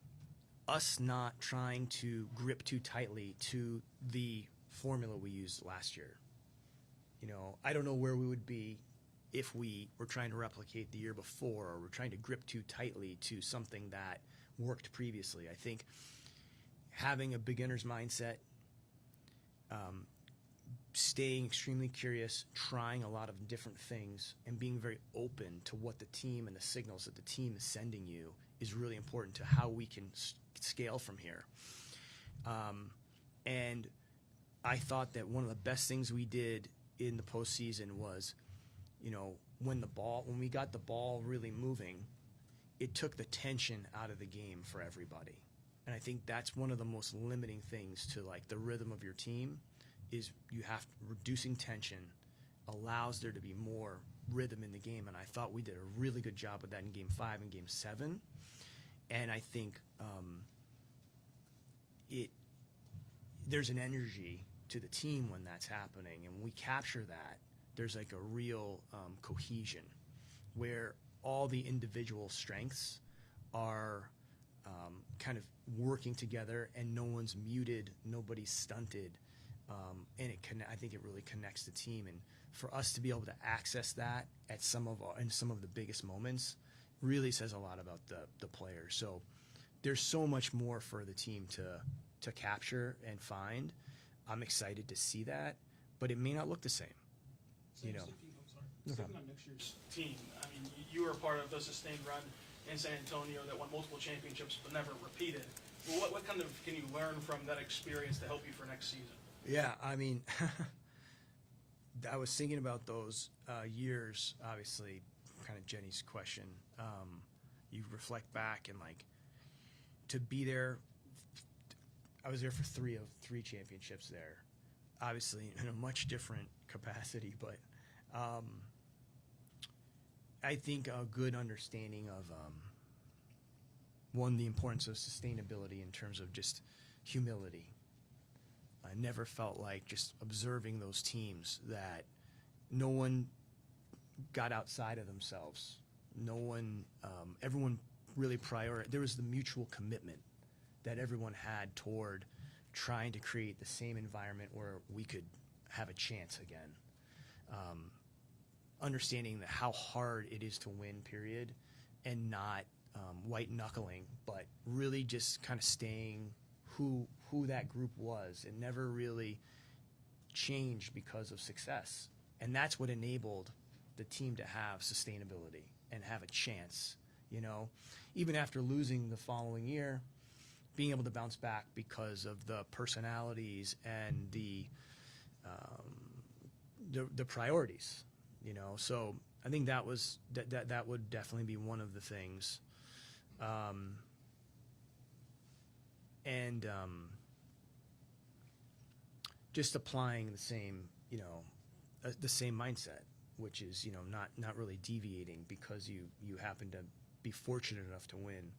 us not trying to grip too tightly to the formula we used last year. You know, I don't know where we would be if we were trying to replicate the year before or we're trying to grip too tightly to something that worked previously. I think having a beginner's mindset, staying extremely curious, trying a lot of different things, and being very open to what the team and the signals that the team is sending you is really important to how we can scale from here. And I thought that one of the best things we did in the postseason was, you know, when we got the ball really moving, it took the tension out of the game for everybody. And I think that's one of the most limiting things to like the rhythm of your team is reducing tension allows there to be more rhythm in the game. And I thought we did a really good job of that in Game 5 and Game 7. And I think there's an energy to the team when that's happening. And when we capture that, there's like a real cohesion where all the individual strengths are kind of working together and no one's muted, nobody's stunted. And I think it really connects the team. And for us to be able to access that at some of the biggest moments really says a lot about the players. So there's so much more for the team to capture and find. I'm excited to see that, but it may not look the same. You know. Sticking on next year's team, I mean, you were a part of the sustained run in San Antonio that won multiple championships but never repeated. Well, what kind of can you learn from that experience to help you for next season? Yeah, I mean, I was thinking about those years, obviously, kind of Jenny's question. You reflect back and, like, to be there, I was there for three championships there, obviously in a much different capacity, but I think a good understanding of, one, the importance of sustainability in terms of just humility. I never felt like just observing those teams that no one got outside of themselves. No one, everyone really there was the mutual commitment that everyone had toward trying to create the same environment where we could have a chance again. Understanding that how hard it is to win, period, and not white knuckling, but really just kind of staying who that group was. It never really changed because of success. And that's what enabled the team to have sustainability and have a chance, you know. Even after losing the following year, being able to bounce back because of the personalities and the priorities, you know. So I think that would definitely be one of the things. And just applying the same, you know, the same mindset, which is, you know, not really deviating because you happen to be fortunate enough to win,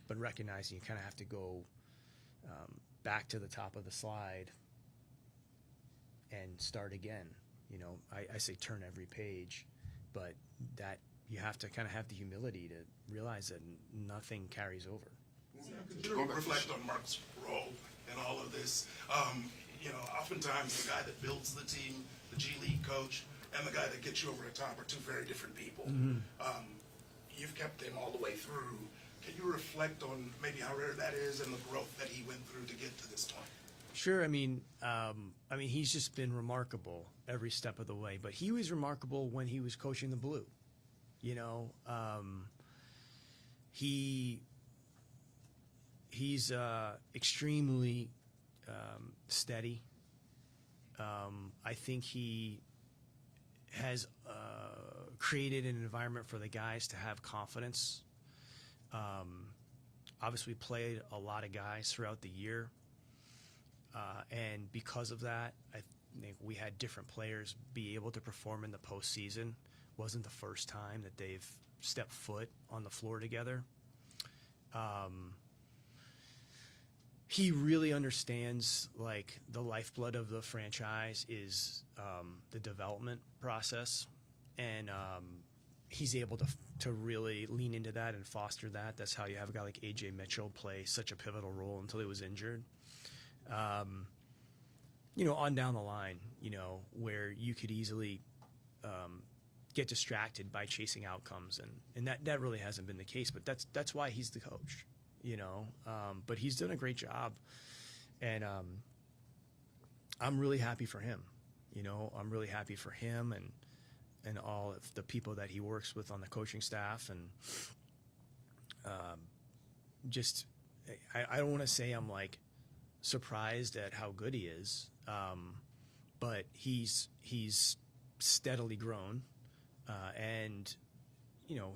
but recognizing you kind of have to go back to the top of the slide and start again. You know, I say turn every page, but that you have to kind of have the humility to realize that nothing carries over. Could you reflect on Mark's role in all of this? You know, oftentimes the guy that builds the team, the G League coach, and the guy that gets you over the top are two very different people. Mm-hmm. You've kept him all the way through. Can you reflect on maybe how rare that is and the growth that he went through to get to this point? Sure. I mean, he's just been remarkable every step of the way. But he was remarkable when he was coaching the Blue. You know, he He's extremely steady. I think he has created an environment for the guys to have confidence. Obviously, we played a lot of guys throughout the year. And because of that, I think we had different players be able to perform in the postseason. Wasn't the first time that they've stepped foot on the floor together. He really understands, like, the lifeblood of the franchise is the development process, and he's able to really lean into that and foster that. That's how you have a guy like A.J. Mitchell play such a pivotal role until he was injured. On down the line, where you could easily get distracted by chasing outcomes, and that really hasn't been the case. But that's why he's the coach, But he's done a great job, and I'm really happy for him. I'm really happy for him and all of the people that he works with on the coaching staff, and I don't want to say I'm like surprised at how good he is, but he's steadily grown, and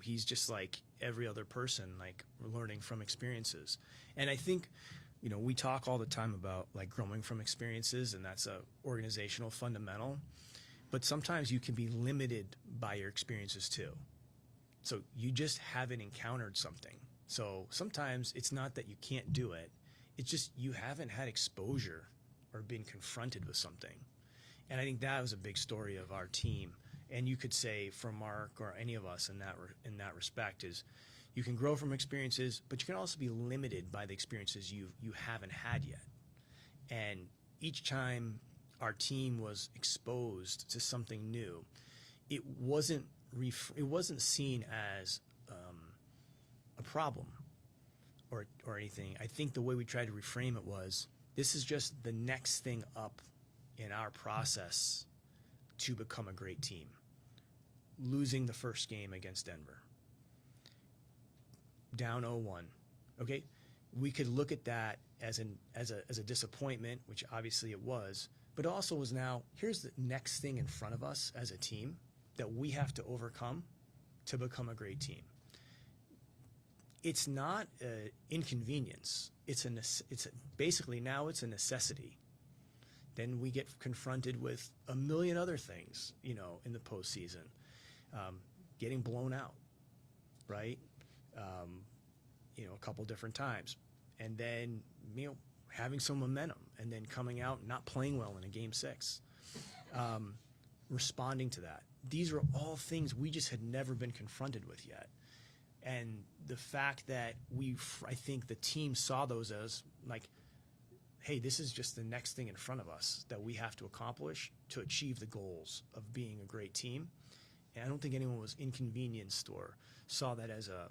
he's just like every other person, like learning from experiences. And I think we talk all the time about like growing from experiences, and that's a organizational fundamental, but sometimes you can be limited by your experiences too. So you just haven't encountered something. So sometimes it's not that you can't do it, it's just you haven't had exposure or been confronted with something. And I think that was a big story of our team. And you could say for Mark or any of us in that respect is you can grow from experiences, but you can also be limited by the experiences you haven't had yet. And each time our team was exposed to something new, it wasn't seen as a problem or anything. I think the way we tried to reframe it was, this is just the next thing up in our process to become a great team. Losing the first game against Denver, down 0-1. Okay, we could look at that as a disappointment, which obviously it was, but also was now, here's the next thing in front of us as a team that we have to overcome to become a great team. It's not an inconvenience. Basically now it's a necessity. Then we get confronted with a million other things, in the postseason. Getting blown out, right? A couple different times. And then, having some momentum, and then coming out and not playing well in a game 6. Responding to that. These are all things we just had never been confronted with yet. And the fact that I think the team saw those as like, hey, this is just the next thing in front of us that we have to accomplish to achieve the goals of being a great team. And I don't think anyone was inconvenienced or saw that as a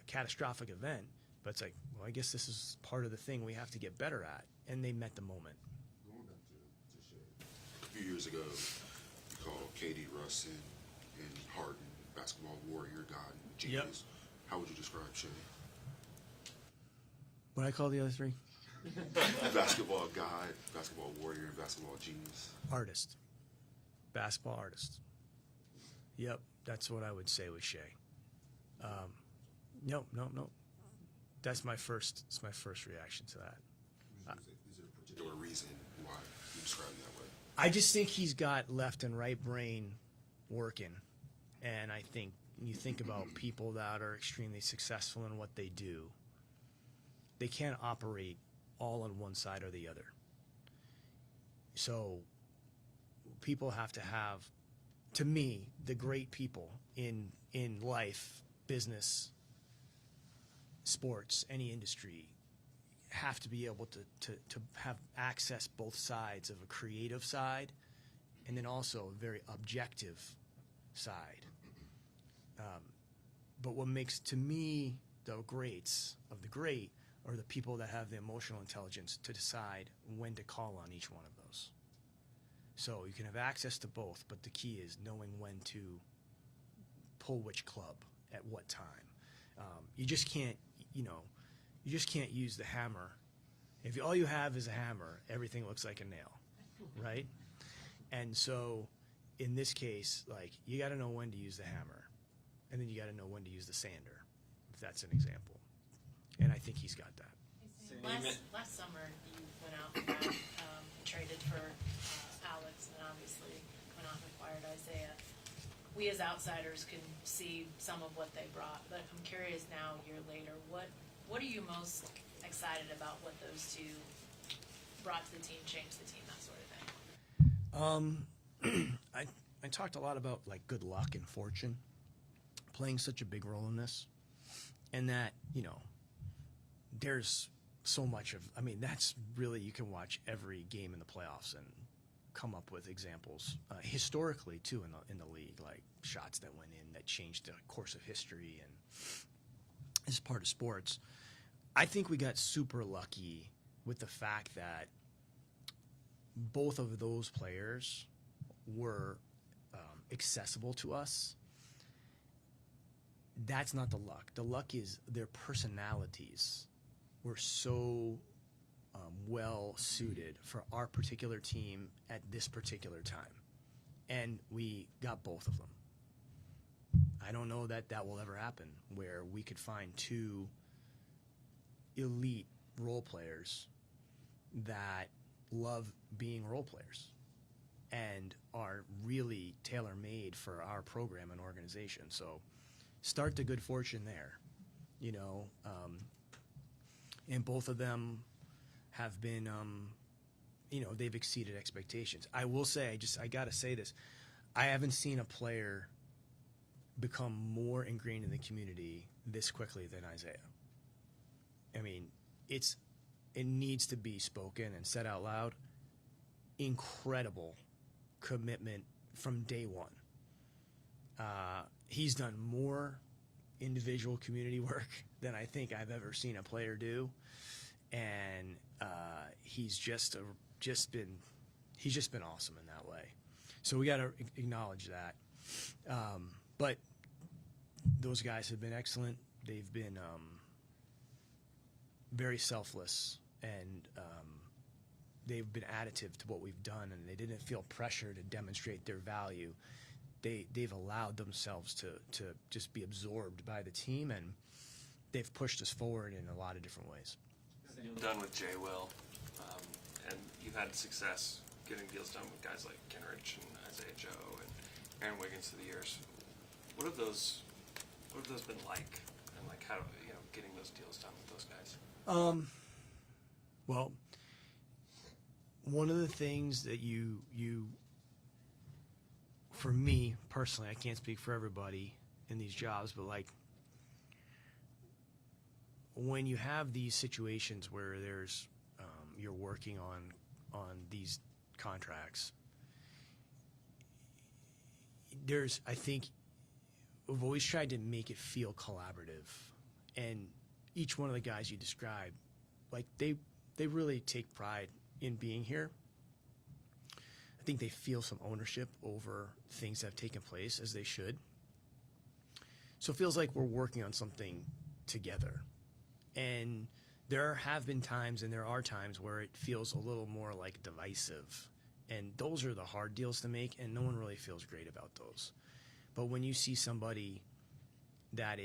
catastrophic event. But it's like, well, I guess this is part of the thing we have to get better at. And they met the moment. Going back to Shai, a few years ago, you called Katie, Russ, and Harden basketball warrior, god, and genius. Yep. How would you describe Shai? What I call the other three? Basketball god, basketball warrior, and basketball genius. Artist. Basketball artist. Yep, that's what I would say with Shai. No. That's my first reaction to that. Is there a particular reason why you describe him that way? I just think he's got left and right brain working. And I think you think about people that are extremely successful in what they do, they can't operate all on one side or the other. So people have to have, to me, the great people in life, business, sports, any industry, have to be able to have access both sides of a creative side and then also a very objective side. But what makes, to me, the greats of the great are the people that have the emotional intelligence to decide when to call on each one of those. So you can have access to both, but the key is knowing when to pull which club at what time. You just can't, you just can't use the hammer. If all you have is a hammer, everything looks like a nail, right? And so in this case, like, you got to know when to use the hammer, and then you got to know when to use the sander, if that's an example. And I think he's got that. Last summer, you went out and got, traded for Alex, and obviously went out and acquired Isaiah. We as outsiders can see some of what they brought, but I'm curious now, a year later, what are you most excited about what those two brought to the team, changed the team, that sort of thing? I talked a lot about, like, good luck and fortune playing such a big role in this, and that, you know, there's so much of, I mean, that's really, you can watch every game in the playoffs and come up with examples historically too in the league, like shots that went in that changed the course of history and is part of sports. I think we got super lucky with the fact that both of those players were accessible to us. That's not the luck. The luck is their personalities were so well suited for our particular team at this particular time. And we got both of them. I don't know that that will ever happen, where we could find two elite role players that love being role players and are really tailor-made for our program and organization. So start the good fortune there, you know. And both of them have been, you know, they've exceeded expectations. I will say, I got to say this, I haven't seen a player become more ingrained in the community this quickly than Isaiah. I mean, it needs to be spoken and said out loud. Incredible commitment from day one. He's done more individual community work than I think I've ever seen a player do, and he's just been awesome in that way. So we got to acknowledge that. But those guys have been excellent. They've been very selfless, and they've been additive to what we've done, and they didn't feel pressure to demonstrate their value. They've allowed themselves to just be absorbed by the team, and they've pushed us forward in a lot of different ways. Done with Jay Will, and you've had success getting deals done with guys like Kenrich and Isaiah Joe and Aaron Wiggins through the years. What have those been like, and like how, you know, getting those deals done with those guys? Well, one of the things that you for me personally, I can't speak for everybody in these jobs, but like when you have these situations where there's you're working on these contracts, I think we've always tried to make it feel collaborative, and each one of the guys you describe, like they really take pride in being here. I think they feel some ownership over things that have taken place, as they should. So it feels like we're working on something together. And there have been times, and there are times, where it feels a little more like divisive. And those are the hard deals to make, and no one really feels great about those. But when you see somebody that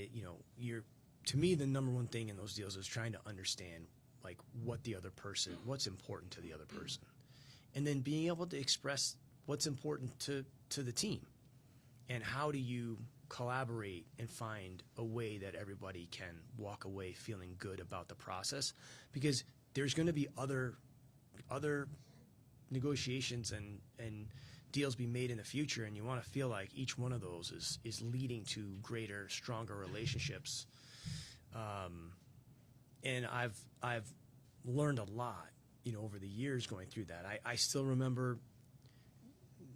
to me, the number one thing in those deals is trying to understand like what's important to the other person. And then being able to express what's important to the team. And how do you collaborate and find a way that everybody can walk away feeling good about the process? Because there's going to be other negotiations and deals be made in the future, and you want to feel like each one of those is leading to greater, stronger relationships. And I've learned a lot, over the years going through that. I still remember,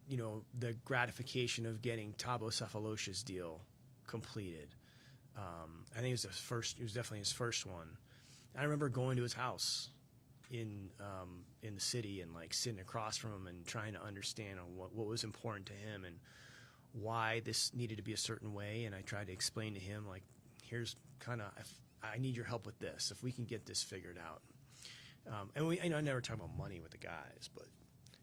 the gratification of getting Thabo Cephalosha's deal completed. I think it was definitely his first one. I remember going to his house in the city and like sitting across from him and trying to understand what was important to him and why this needed to be a certain way. And I tried to explain to him, like, here's kind of, I need your help with this. If we can get this figured out. I never talk about money with the guys, but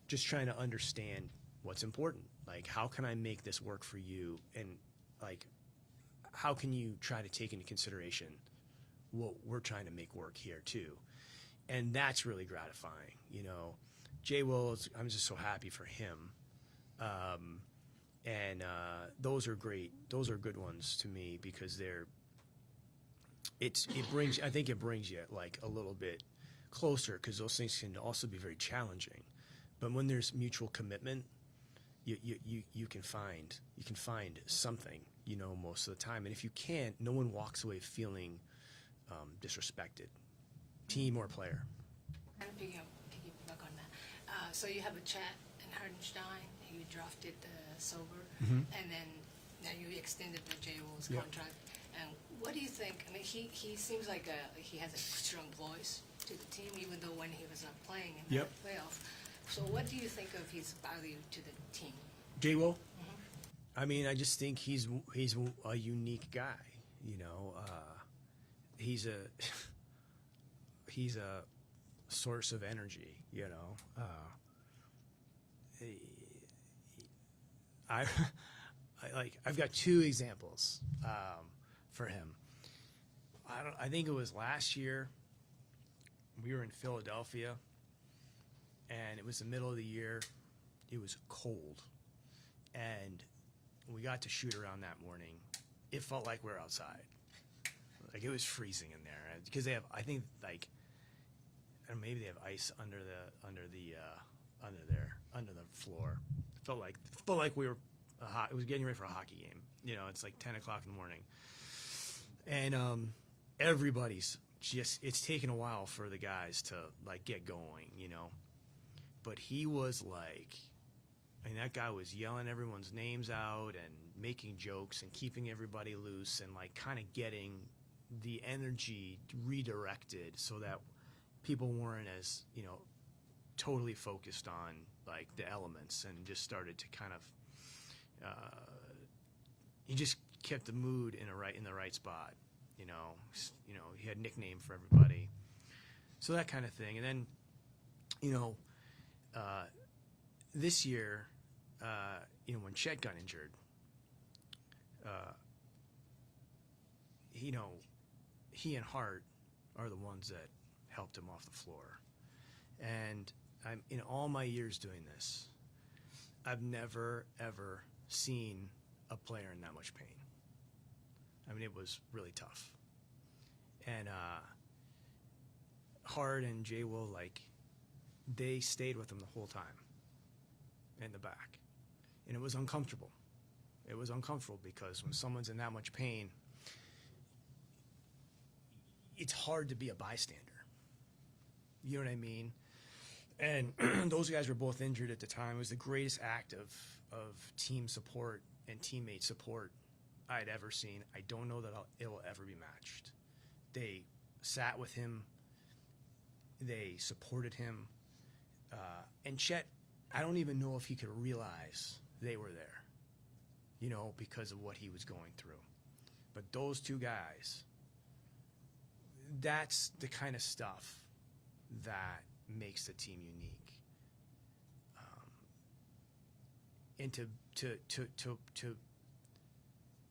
just trying to understand what's important. Like, how can I make this work for you? And, like, how can you try to take into consideration what we're trying to make work here, too? And that's really gratifying, you know. Jay Will, I'm just so happy for him. Those are great. Those are good ones to me because I think it brings you, like, a little bit closer because those things can also be very challenging. But when there's mutual commitment, you can find something, you know, most of the time. And if you can't, no one walks away feeling disrespected, team or player. Kind of piggyback on that. So you have a chat in Hardenstein. You drafted Silver, and then now you extended the J. Will's contract. And what do you think? I mean, he seems like he has a strong voice to the team, even though when he was not playing in the playoff. So what do you think of his value to the team? Jay Will? I mean, I just think he's a unique guy. You know, he's a source of energy. You know, I've got two examples for him. I think it was last year. We were in Philadelphia, and it was the middle of the year. It was cold, and we got to shoot around that morning. It felt like we were outside. Like, it was freezing in there because they have, I think, like, or maybe they have ice under the floor. It felt like we were. It was getting ready for a hockey game. You know, it's like 10 o'clock in the morning, and everybody's just. It's taken a while for the guys to, like, get going. You know, but he was like. I mean, that guy was yelling everyone's names out and making jokes and keeping everybody loose and, like, kind of getting the energy redirected so that people weren't as, you know, totally focused on, like, the elements and just started to kind of he just kept the mood in the right spot, you know. He had a nickname for everybody. So that kind of thing. And then, you know, this year, you know, when Chet got injured, you know, he and Hart are the ones that helped him off the floor. And in all my years doing this, I've never, ever seen a player in that much pain. I mean, it was really tough. And Hart and Jay Will, like, they stayed with him the whole time in the back. And it was uncomfortable. It was uncomfortable because when someone's in that much pain, it's hard to be a bystander. You know what I mean? And those guys were both injured at the time. It was the greatest act of team support and teammate support I'd ever seen. I don't know that it will ever be matched. They sat with him. They supported him. And Chet, I don't even know if he could realize they were there, you know, because of what he was going through. But those two guys, that's the kind of stuff that makes the team unique. And to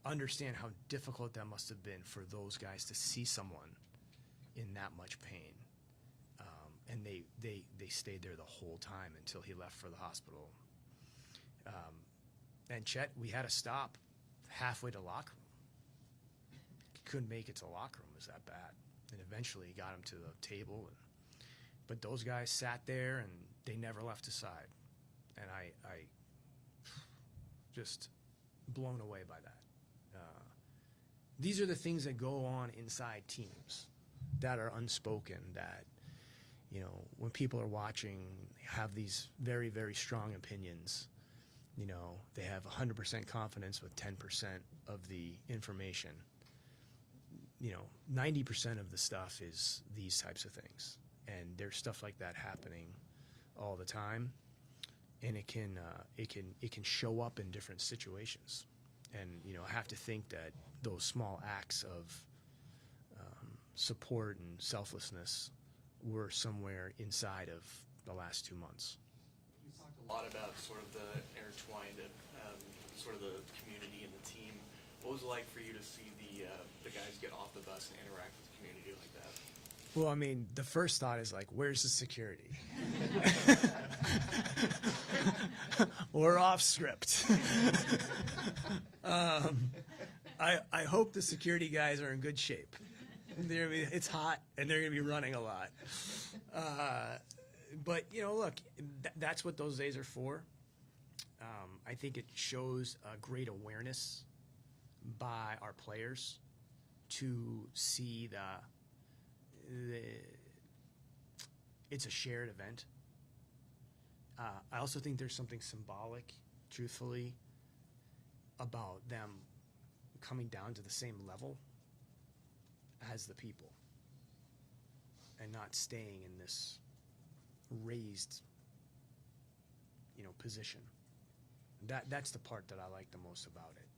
understand how difficult that must have been for those guys to see someone in that much pain. And they stayed there the whole time until he left for the hospital. And Chet, we had to stop halfway to locker room. He couldn't make it to the locker room. It was that bad. And eventually got him to the table. But those guys sat there and they never left his side. And I just blown away by that. These are the things that go on inside teams that are unspoken, that, you know, when people are watching, have these very, very strong opinions. You know, they have 100% confidence with 10% of the information. You know, 90% of the stuff is these types of things. And there's stuff like that happening all the time. And it can show up in different situations. And, you know, I have to think that those small acts of support and selflessness were somewhere inside of the last 2 months. You talked a lot about sort of the intertwined, sort of the community and the team. What was it like for you to see the guys get off the bus and interact with the community like that? Well, I mean, the first thought is like, where's the security? We're off script. I hope the security guys are in good shape. It's hot, and they're going to be running a lot. But, you know, look, that's what those days are for. I think it shows a great awareness by our players to see it's a shared event. I also think there's something symbolic, truthfully, about them coming down to the same level as the people and not staying in this raised, you know, position. That's the part that I like the most about it.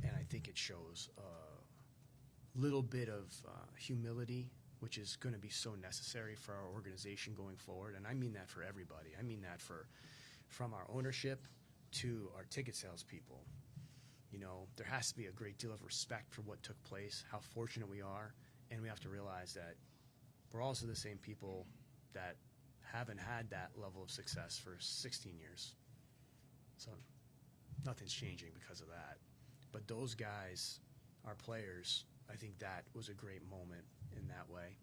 And I think it shows a little bit of humility, which is going to be so necessary for our organization going forward. And I mean that for everybody. I mean that from our ownership to our ticket sales people. You know, there has to be a great deal of respect for what took place, how fortunate we are, and we have to realize that we're also the same people that haven't had that level of success for 16 years. So nothing's changing because of that. But those guys, our players, I think that was a great moment in that way.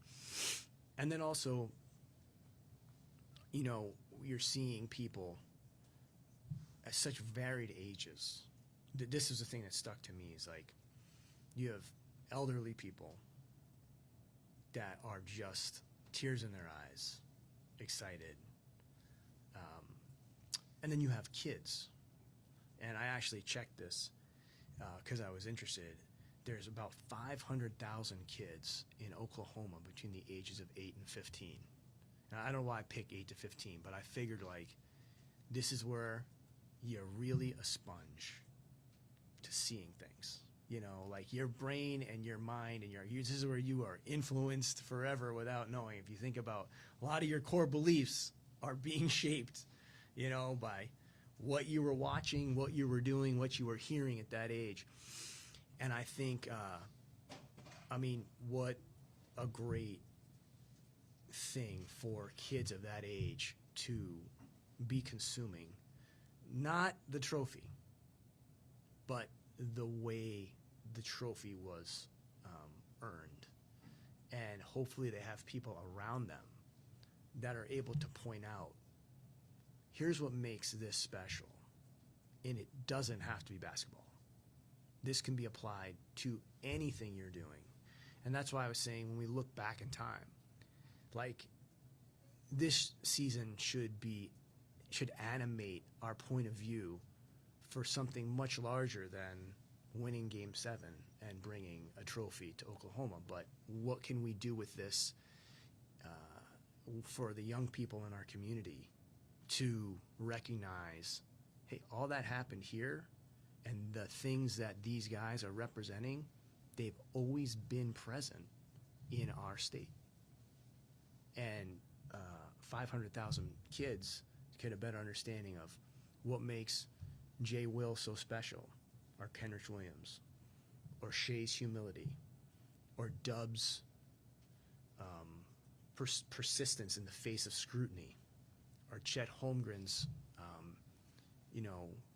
And then also, you know, you're seeing people at such varied ages. This is the thing that stuck to me, is like, you have elderly people that are just tears in their eyes, excited. And then you have kids. And I actually checked this because I was interested. There's about 500,000 kids in Oklahoma between the ages of 8 and 15. Now, I don't know why I picked 8 to 15, but I figured, like, this is where you're really a sponge to seeing things. You know, like your brain and your mind and this is where you are influenced forever without knowing. If you think about a lot of your core beliefs are being shaped, you know, by what you were watching, what you were doing, what you were hearing at that age. And I think, I mean, what a great thing for kids of that age to be consuming, not the trophy, but the way the trophy was earned. And hopefully they have people around them that are able to point out, here's what makes this special. And it doesn't have to be basketball. This can be applied to anything you're doing. And that's why I was saying, when we look back in time, like, this season should animate our point of view for something much larger than winning Game 7 and bringing a trophy to Oklahoma. But what can we do with this for the young people in our community to recognize, hey, all that happened here, and the things that these guys are representing, they've always been present in our state. And 500,000 kids get a better understanding of what makes Jay Will so special, or Kenrich Williams, or Shai's humility, or Dub's persistence in the face of scrutiny, or Chet Holmgren's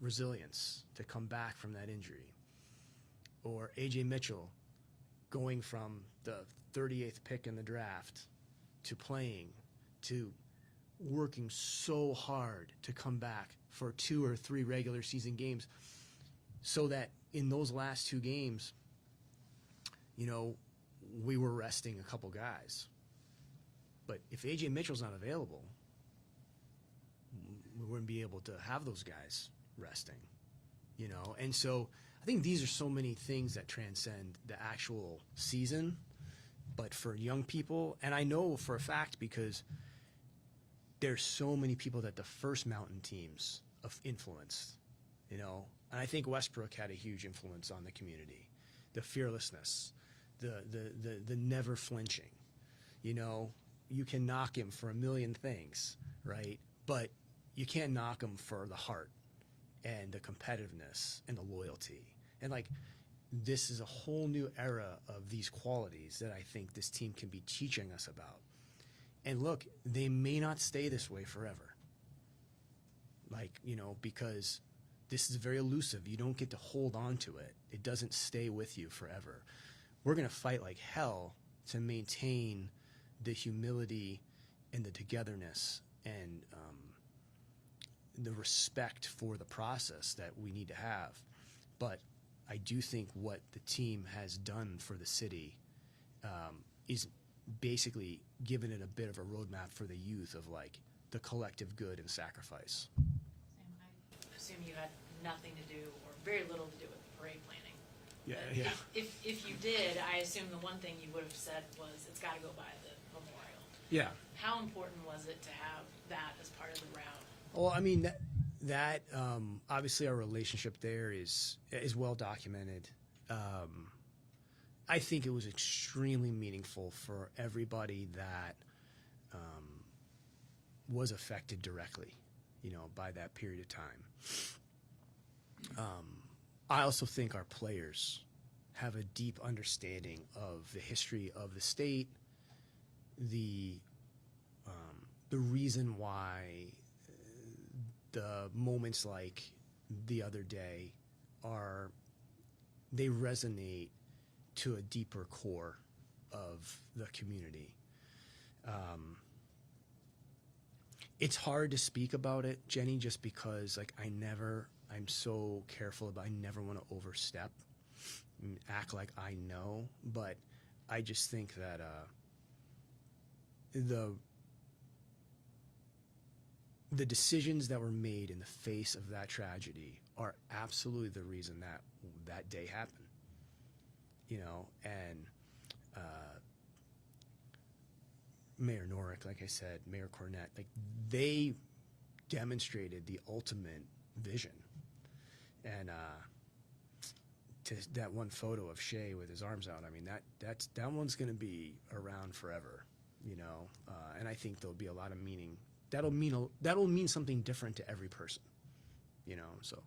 resilience to come back from that injury, or A.J. Mitchell going from the 38th pick in the draft to playing, to working so hard to come back for 2 or 3 regular season games, so that in those last 2 games, we were resting a couple guys. But if A.J. Mitchell's not available, we wouldn't be able to have those guys resting, And so I think these are so many things that transcend the actual season. But for young people, and I know for a fact because there's so many people that the first Mountain teams have influenced, And I think Westbrook had a huge influence on the community. The fearlessness, the never flinching. You know, you can knock him for a million things, right? But you can't knock him for the heart and the competitiveness and the loyalty. And like, this is a whole new era of these qualities that I think this team can be teaching us about. And look, they may not stay this way forever. Like, you know, because this is very elusive. You don't get to hold on to it. It doesn't stay with you forever. We're going to fight like hell to maintain the humility and the togetherness and the respect for the process that we need to have. But I do think what the team has done for the city is basically given it a bit of a roadmap for the youth of like the collective good and sacrifice. Sam, I assume you had nothing to do or very little to do with the parade planning. Yeah, But yeah. If you did, I assume the one thing you would have said was it's got to go by the memorial. Yeah. How important was it to have that as part of the route? Well, I mean, that obviously our relationship there is well documented. I think it was extremely meaningful for everybody that was affected directly, you know, by that period of time. I also think our players have a deep understanding of the history of the state, the reason why the moments like the other day they resonate to a deeper core of the community. It's hard to speak about it, Jenny, just because like I'm so careful about, I never want to overstep and act like I know, but I just think that the decisions that were made in the face of that tragedy are absolutely the reason that day happened. You know, and Mayor Norick, like I said, Mayor Cornett, like they demonstrated the ultimate vision. And to that one photo of Shai with his arms out, I mean that one's going to be around forever, you know. And I think there'll be a lot of meaning. That'll mean something different to every person, you know. So,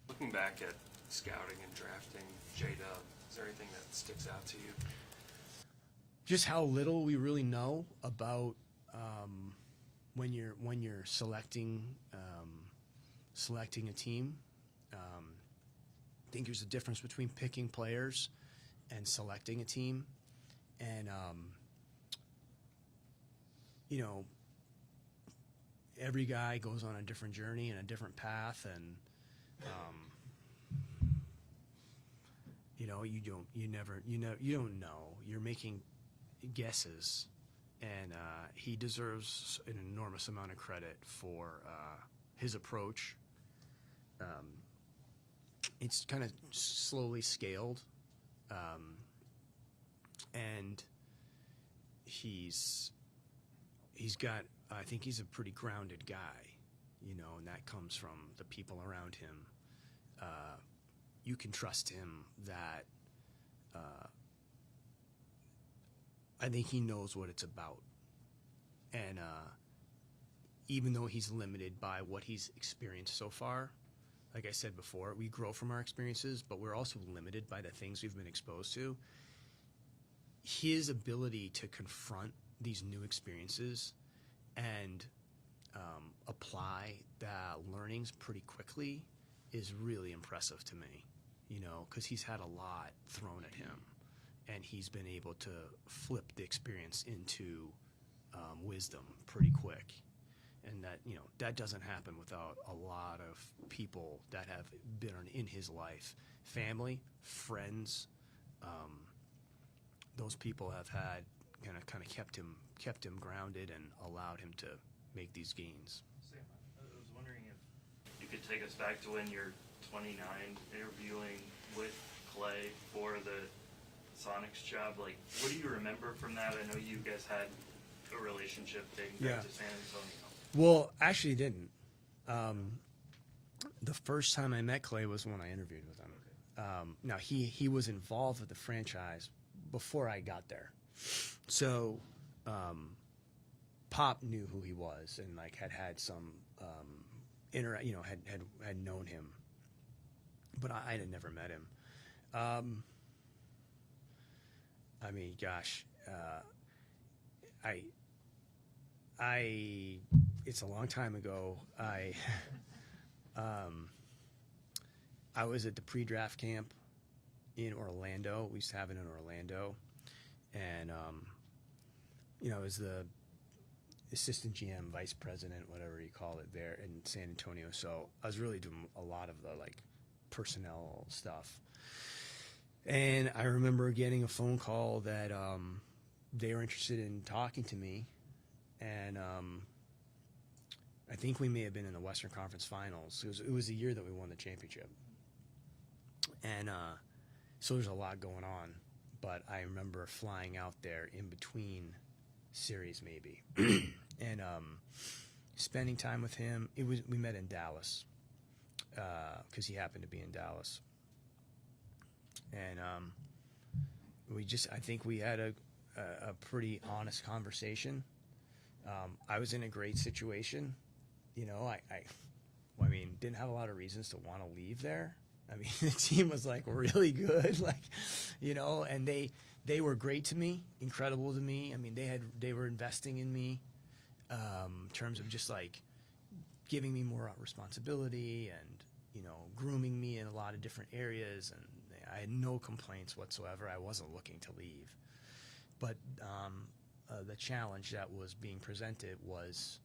Looking back at scouting and drafting J-Dub, is there anything that sticks out to you? just how little we really know about when you're selecting a team. I think there's a difference between picking players and selecting a team, and every guy goes on a different journey and a different path, and you don't know. You're making guesses, and he deserves an enormous amount of credit for his approach. It's kind of slowly scaled, and he's got, I think he's a pretty grounded guy, and that comes from the people around him. You can trust him that I think he knows what it's about. And even though he's limited by what he's experienced so far, like I said before, we grow from our experiences, but we're also limited by the things we've been exposed to. His ability to confront these new experiences and apply the learnings pretty quickly is really impressive to me, because he's had a lot thrown at him, and he's been able to flip the experience into wisdom pretty quick. And that doesn't happen without a lot of people that have been in his life, family, friends. Those people have had kind of kept him grounded and allowed him to make these gains. Sam, I was wondering if you could take us back to when you're 29, interviewing with Clay for the Sonics job. Like, what do you remember from that? I know you guys had a relationship dating back to San Antonio. Well, actually, didn't. The first time I met Clay was when I interviewed with him. Now, he was involved with the franchise before I got there. So, Pop knew who he was and like had some had known him, but I had never met him. I mean, gosh, it's a long time ago. I was at the pre-draft camp in Orlando. We used to have it in Orlando, and I was the assistant GM, vice president, whatever you call it, there in San Antonio. So I was really doing a lot of the like personnel stuff. And I remember getting a phone call that they were interested in talking to me, and I think we may have been in the Western Conference Finals. It was the year that we won the championship, and so there's a lot going on. But I remember flying out there in between series, maybe, and spending time with him. We met in Dallas because he happened to be in Dallas. And I think we had a pretty honest conversation. I was in a great situation. I mean, didn't have a lot of reasons to want to leave there. I mean, the team was like really good, and they were great to me, incredible to me. I mean, they were investing in me in terms of just like giving me more responsibility and grooming me in a lot of different areas, and I had no complaints whatsoever. I wasn't looking to leave, but the challenge that was being presented was,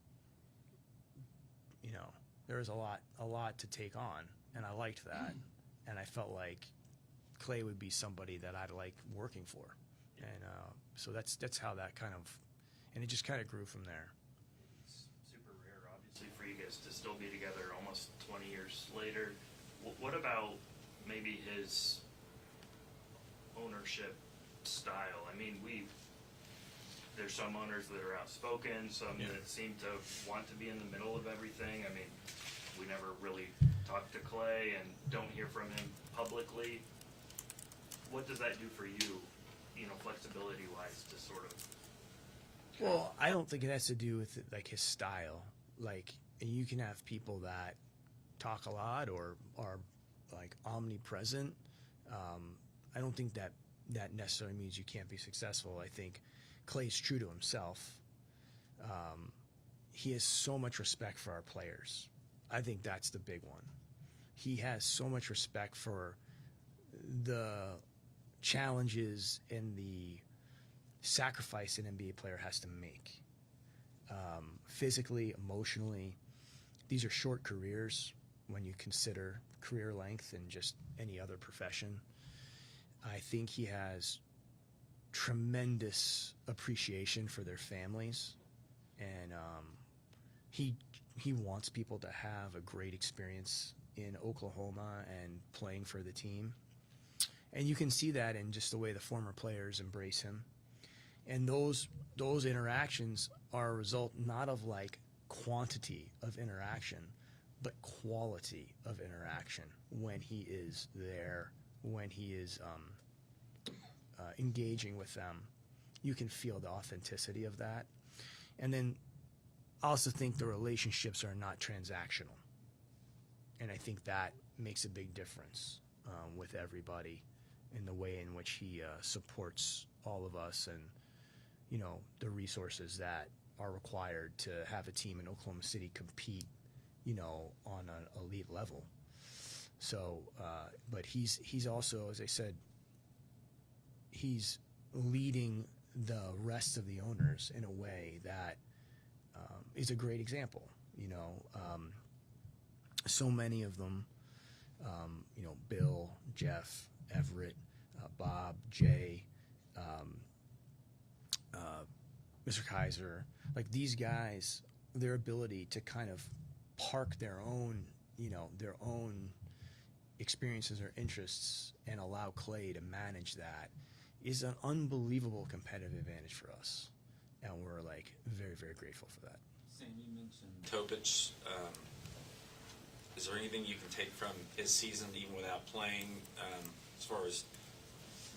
there was a lot to take on, and I liked that, and I felt like Clay would be somebody that I'd like working for, and so that's how that kind of, and it just kind of grew from there. It's super rare, obviously, for you guys to still be together almost 20 years later. What about maybe his ownership style? I mean, there's some owners that are outspoken, some that seem to want to be in the middle of everything. I mean, we never really talk to Clay and don't hear from him publicly. What does that do for you, flexibility-wise, to sort of? Well, I don't think it has to do with like his style. Like, you can have people that talk a lot or are like omnipresent. I don't think that necessarily means you can't be successful. I think Clay's true to himself. He has so much respect for our players. I think that's the big one. He has so much respect for the challenges and the sacrifice an NBA player has to make. Physically, emotionally. These are short careers when you consider career length in just any other profession. I think he has tremendous appreciation for their families, and he wants people to have a great experience in Oklahoma and playing for the team. And you can see that in just the way the former players embrace him. And those interactions are a result not of like quantity of interaction, but quality of interaction when he is there, when he is engaging with them. You can feel the authenticity of that. And then I also think the relationships are not transactional. And I think that makes a big difference with everybody in the way in which he supports all of us and, the resources that are required to have a team in Oklahoma City compete, on an elite level. So, but he's also, as I said, he's leading the rest of the owners in a way that is a great example. So many of them, Bill, Jeff, Everett, Bob, Jay, Mr. Kaiser, like these guys, their ability to kind of park their own experiences or interests and allow Clay to manage that is an unbelievable competitive advantage for us. And we're like very, very grateful for that. Sam, you mentioned Topic, is there anything you can take from his season even without playing as far as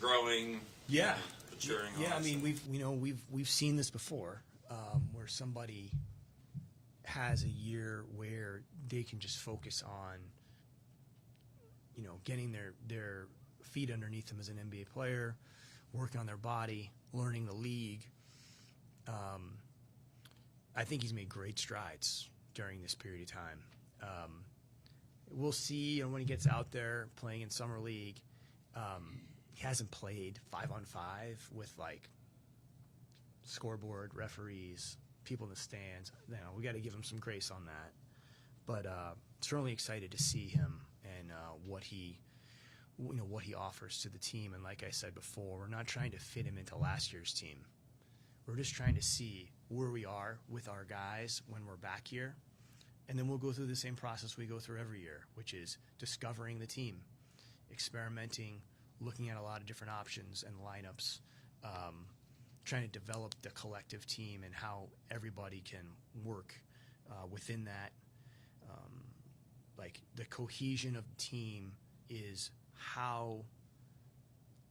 growing, Yeah, maturing. yeah. all I that mean, stuff. we've seen this before, where somebody has a year where they can just focus on, getting their feet underneath them as an NBA player, working on their body, learning the league. I think he's made great strides during this period of time. We'll see, when he gets out there playing in summer league. He hasn't played 5-on-5 with scoreboard, referees, people in the stands. We got to give him some grace on that. But certainly excited to see him and what he offers to the team. And like I said before, we're not trying to fit him into last year's team. We're just trying to see where we are with our guys when we're back here. And then we'll go through the same process we go through every year, which is discovering the team, experimenting, looking at a lot of different options and lineups, trying to develop the collective team and how everybody can work within that. The cohesion of the team is how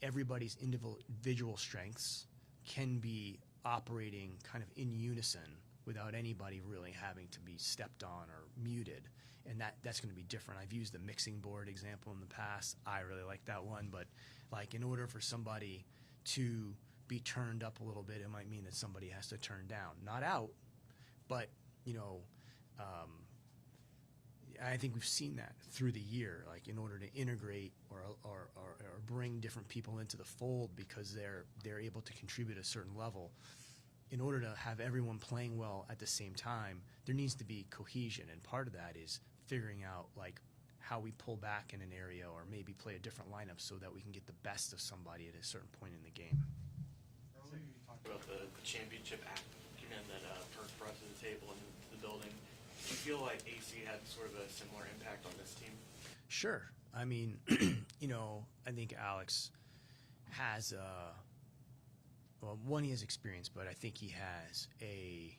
everybody's individual strengths can be operating kind of in unison without anybody really having to be stepped on or muted. And that's going to be different. I've used the mixing board example in the past. I really like that one. But in order for somebody to be turned up a little bit, it might mean that somebody has to turn down. Not out, but, I think we've seen that through the year, in order to integrate or bring different people into the fold because they're able to contribute at a certain level. In order to have everyone playing well at the same time, there needs to be cohesion, and part of that is figuring out how we pull back in an area or maybe play a different lineup so that we can get the best of somebody at a certain point in the game. Earlier you talked about the championship acumen that Perk brought to the table and to the building. Do you feel like AC had sort of a similar impact on this team? Sure. I mean, I think Alex has one, he has experience, but I think he has a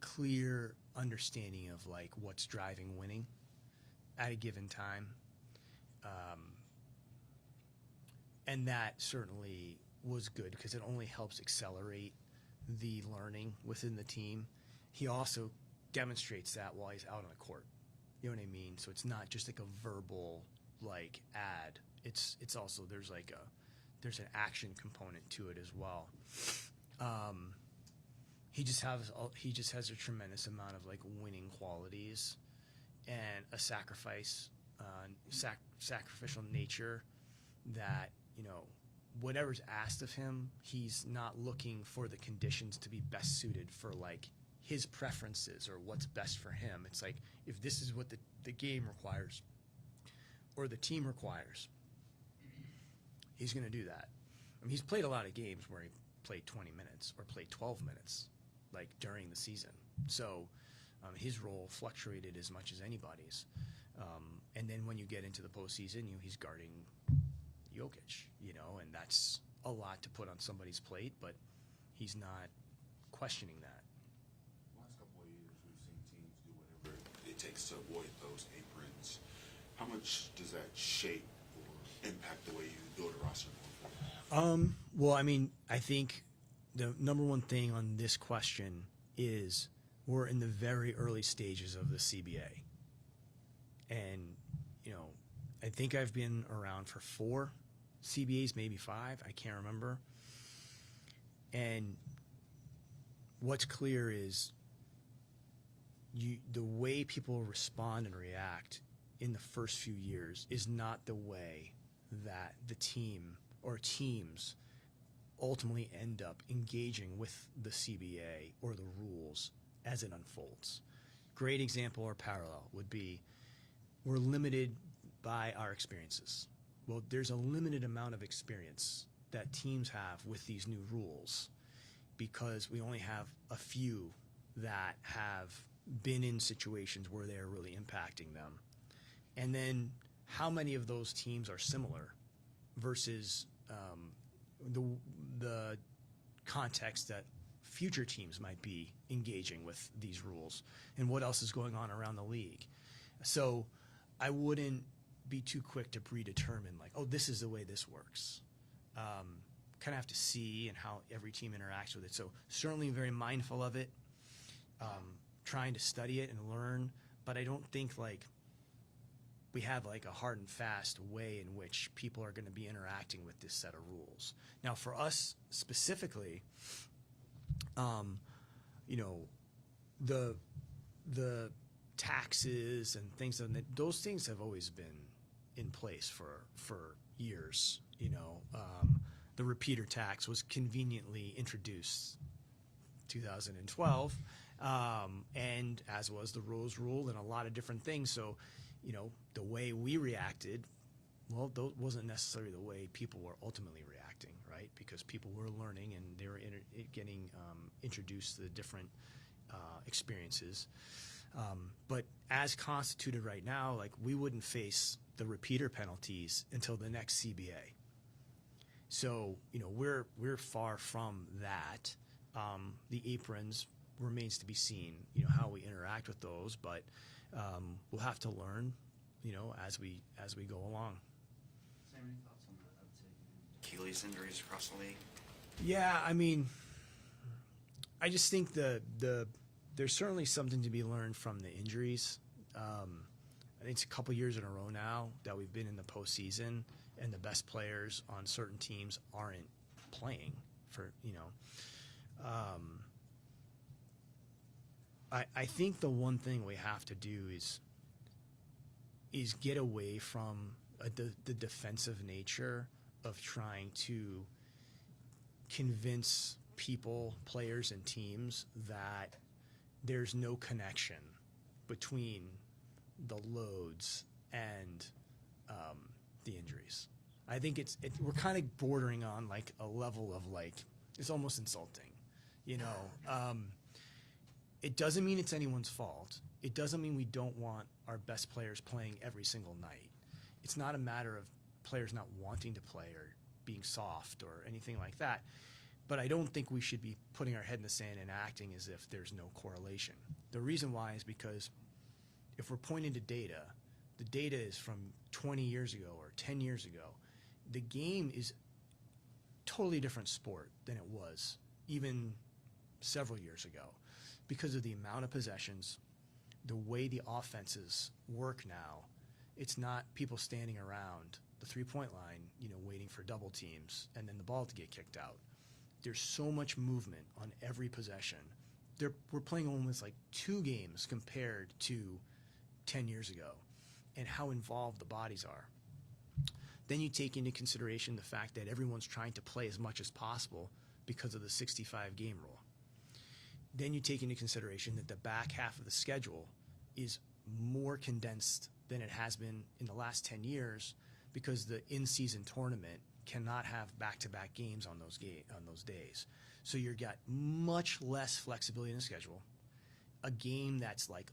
clear understanding of what's driving winning at a given time. And that certainly was good because it only helps accelerate the learning within the team. He also demonstrates that while he's out on the court. You know what I mean? So it's not just a verbal ad. It's also there's an action component to it as well. He just has a tremendous amount of winning qualities and a sacrificial nature that whatever's asked of him, he's not looking for the conditions to be best suited for his preferences or what's best for him. It's if this is what the game requires or the team requires, he's going to do that. I mean, he's played a lot of games where he played 20 minutes or played 12 minutes during the season. So his role fluctuated as much as anybody's. And then when you get into the postseason, he's guarding Jokic, and that's a lot to put on somebody's plate, but he's not questioning that. Last couple of years, we've seen teams do whatever it takes to avoid those aprons. How much does that shape or impact the way you build a roster going forward? Well, I mean, I think the number one thing on this question is we're in the very early stages of the CBA. And, I think I've been around for 4 CBAs, maybe 5. I can't remember. And what's clear is the way people respond and react in the first few years is not the way that the team or teams ultimately end up engaging with the CBA or the rules as it unfolds. Great example or parallel would be we're limited by our experiences. Well, there's a limited amount of experience that teams have with these new rules because we only have a few that have been in situations where they're really impacting them. And then how many of those teams are similar versus the context that future teams might be engaging with these rules and what else is going on around the league. So I wouldn't be too quick to predetermine oh, this is the way this works. kind of have to see and how every team interacts with it. So certainly very mindful of it, trying to study it and learn, but I don't think like we have like a hard and fast way in which people are going to be interacting with this set of rules. Now for us specifically, you know, the taxes and things of that, those things have always been in place for years. You know, the repeater tax was conveniently introduced 2012, and as was the Rose Rule and a lot of different things. So, you know, the way we reacted, well, that wasn't necessarily the way people were ultimately reacting, right? Because people were learning and they were getting introduced to the different experiences. But as constituted right now, like we wouldn't face the repeater penalties until the next CBA. So, you know, we're far from that. The aprons remains to be seen, you know, how we interact with those, but we'll have to learn, you know, as we go along. Sam, any thoughts on the Achilles injuries across the league? Yeah, I mean, I just think there's certainly something to be learned from the injuries. I think it's a couple years in a row now that we've been in the postseason, and the best players on certain teams aren't playing for, you know. I think the one thing we have to do is get away from the defensive nature of trying to convince people, players, and teams that there's no connection between the loads and the injuries. I think we're kind of bordering on like a level of like, it's almost insulting, you know. It doesn't mean it's anyone's fault. It doesn't mean we don't want our best players playing every single night. It's not a matter of players not wanting to play or being soft or anything like that. But I don't think we should be putting our head in the sand and acting as if there's no correlation. The reason why is because if we're pointing to data, the data is from 20 years ago or 10 years ago. The game is totally different sport than it was even several years ago because of the amount of possessions, the way the offenses work now. It's not people standing around the three-point line, you know, waiting for double teams and then the ball to get kicked out. There's so much movement on every possession. We're playing almost like 2 games compared to 10 years ago and how involved the bodies are. Then you take into consideration the fact that everyone's trying to play as much as possible because of the 65-game rule. Then you take into consideration that the back half of the schedule is more condensed than it has been in the last 10 years because the in-season tournament cannot have back-to-back games on those days. So you've got much less flexibility in the schedule, a game that's like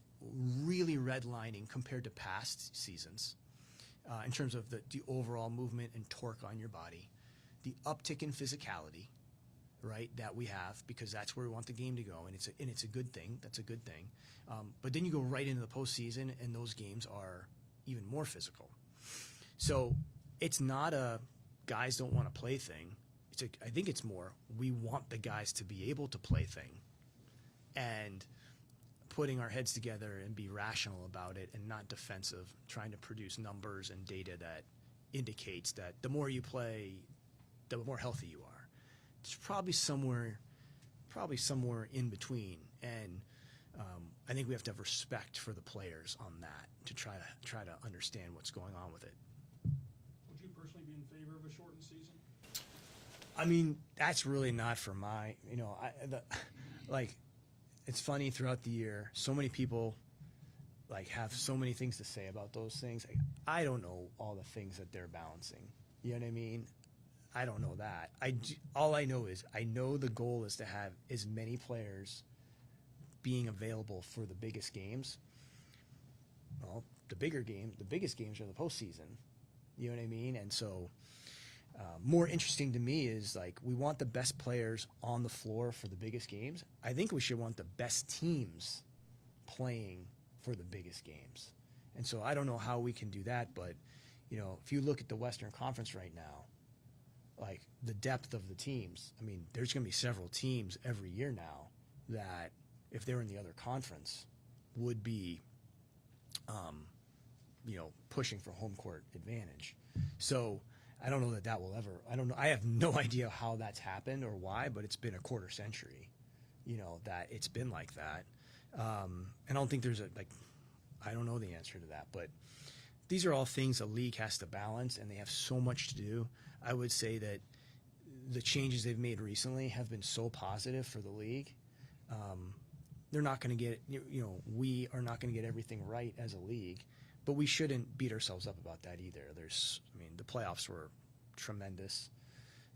really redlining compared to past seasons in terms of the overall movement and torque on your body, the uptick in physicality, right, that we have because that's where we want the game to go, and it's a good thing. That's a good thing. But then you go right into the postseason, and those games are even more physical. So it's not a guys don't want to play thing. I think it's more we want the guys to be able to play thing, and putting our heads together and be rational about it and not defensive, trying to produce numbers and data that indicates that the more you play, the more healthy you are. It's probably somewhere in between, and I think we have to have respect for the players on that to try to understand what's going on with it. Would you personally be in favor of a shortened season? I mean, that's really not for my, you know, it's funny throughout the year, so many people like have so many things to say about those things. I don't know all the things that they're balancing. You know what I mean? I don't know that. All I know is I know the goal is to have as many players being available for the biggest games. Well, the biggest games are the postseason. You know what I mean? And so more interesting to me is like we want the best players on the floor for the biggest games. I think we should want the best teams playing for the biggest games. And so I don't know how we can do that, but you know, if you look at the Western Conference right now, like the depth of the teams. I mean, there's going to be several teams every year now that, if they're in the other conference, would be, pushing for home court advantage. So I don't know that will ever. I don't know. I have no idea how that's happened or why, but it's been a quarter century, that it's been like that. And I don't think there's I don't know the answer to that, but these are all things a league has to balance, and they have so much to do. I would say that the changes they've made recently have been so positive for the league. They're not going to get, we are not going to get everything right as a league, but we shouldn't beat ourselves up about that either. The playoffs were tremendous,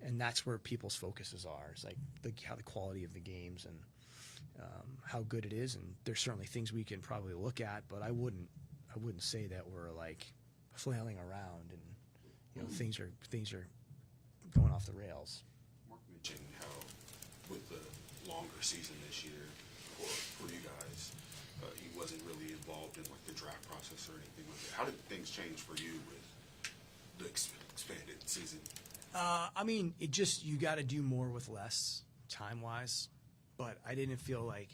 and that's where people's focuses are. It's like how the quality of the games and how good it is, and there's certainly things we can probably look at, but I wouldn't say that we're like flailing around and things are going off the rails. Mark mentioned how with the longer season this year for you guys, he wasn't really involved in like the draft process or anything like that. How did things change for you with the expanded season? You got to do more with less time-wise, but I didn't feel like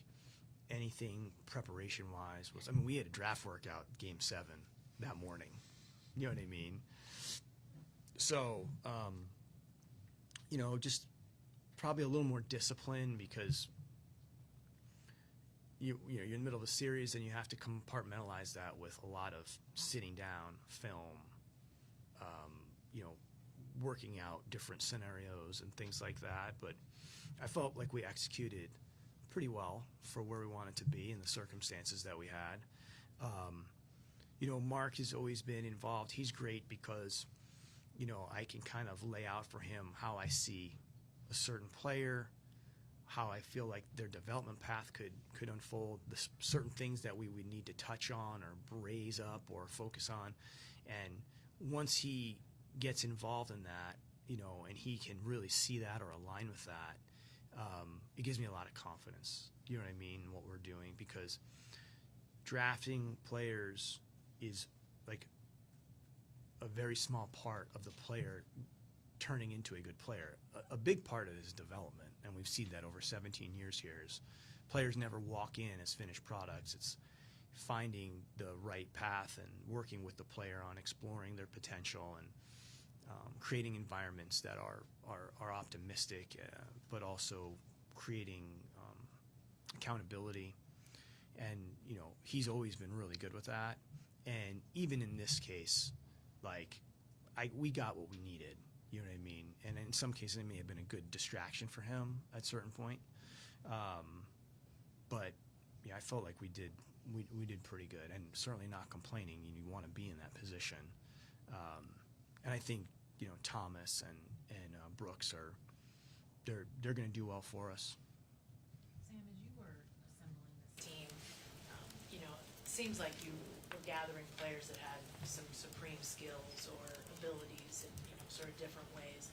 anything preparation-wise was. We had a draft workout Game 7 that morning. You know what I mean? So, just probably a little more discipline because you're in the middle of a series and you have to compartmentalize that with a lot of sitting down, film, working out different scenarios and things like that. But I felt like we executed pretty well for where we wanted to be in the circumstances that we had. Mark has always been involved. He's great because, I can kind of lay out for him how I see a certain player, how I feel like their development path could unfold, certain things that we would need to touch on or raise up or focus on. And once he gets involved in that, and he can really see that or align with that, it gives me a lot of confidence, you know what I mean, in what we're doing, because drafting players is like a very small part of the player turning into a good player. A big part of it is development, and we've seen that over 17 years here. Is players never walk in as finished products. It's finding the right path and working with the player on exploring their potential and creating environments that are optimistic, but also creating accountability. And he's always been really good with that. And even in this case, we got what we needed. You know what I mean? And in some cases, it may have been a good distraction for him at a certain point. But I felt like we did pretty good, and certainly not complaining. You want to be in that position. And I think Thomas and Brooks they're going to do well for us. Sam, as you were assembling this team, it seems like you were gathering players that had some supreme skills or abilities in sort of different ways.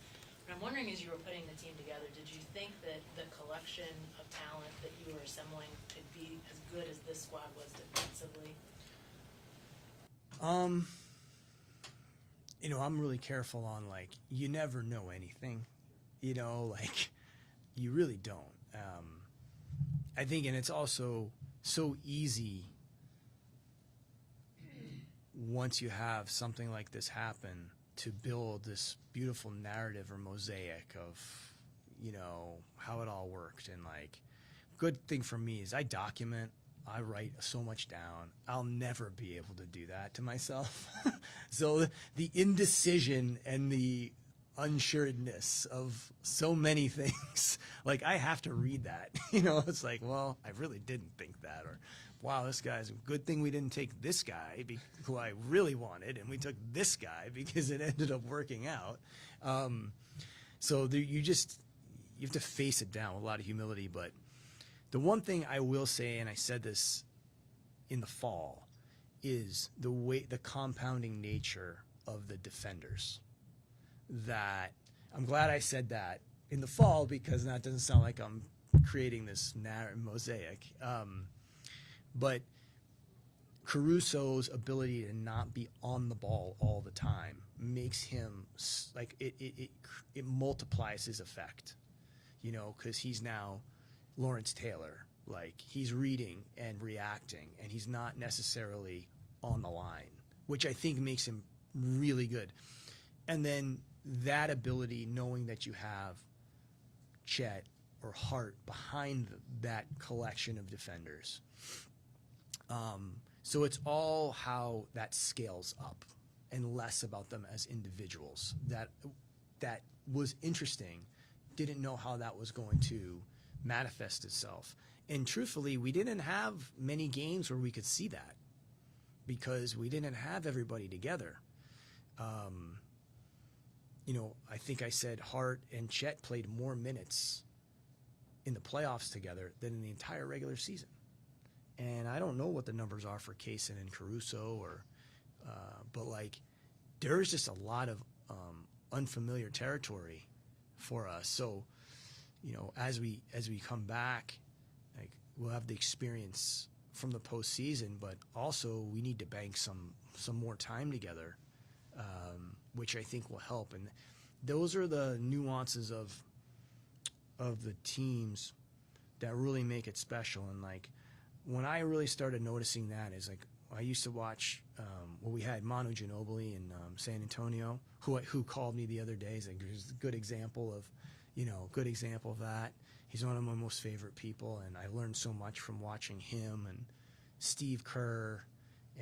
But I'm wondering, as you were putting the team together, did you think that the collection of talent that you were assembling could be as good as this squad was defensively? I'm really careful on you never know anything, you really don't. I think, and it's also so easy once you have something like this happen to build this beautiful narrative or mosaic of, how it all worked. And good thing for me is I document, I write so much down. I'll never be able to do that to myself. So the indecision and the unsureness of so many things, I have to read that. It's well, I really didn't think that, or wow, this guy's a good thing we didn't take this guy who I really wanted, and we took this guy because it ended up working out. So you have to face it down with a lot of humility. But the one thing I will say, and I said this in the fall, is the compounding nature of the defenders. That I'm glad I said that in the fall, because that doesn't sound like I'm creating this mosaic. But Caruso's ability to not be on the ball all the time makes him like it multiplies his effect, because he's now Lawrence Taylor. Like, he's reading and reacting, and he's not necessarily on the line, which I think makes him really good. And then that ability, knowing that you have Chet or Hart behind that collection of defenders. So it's all how that scales up and less about them as individuals. That was interesting. Didn't know how that was going to manifest itself. And truthfully, we didn't have many games where we could see that because we didn't have everybody together. I think I said Hart and Chet played more minutes in the playoffs together than in the entire regular season. And I don't know what the numbers are for Kaysen and Caruso, but there's just a lot of unfamiliar territory for us. So, as we come back, we'll have the experience from the postseason, but also we need to bank some more time together, which I think will help. And those are the nuances of the teams that really make it special. And when I really started noticing that is I used to watch we had Manu Ginobili in San Antonio, who called me the other day. He's a good example of that. He's one of my most favorite people, and I learned so much from watching him and Steve Kerr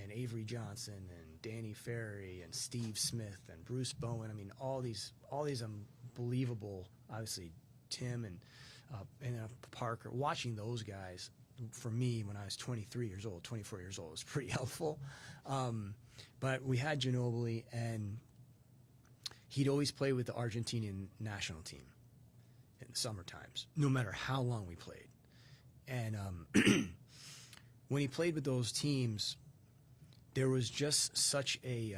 and Avery Johnson and Danny Ferry and Steve Smith and Bruce Bowen. I mean, all these unbelievable, obviously Tim and Parker. Watching those guys, for me, when I was 24 years old, was pretty helpful. But we had Ginobili, and he'd always play with the Argentinian national team in the summer times, no matter how long we played. And when he played with those teams, there was just such a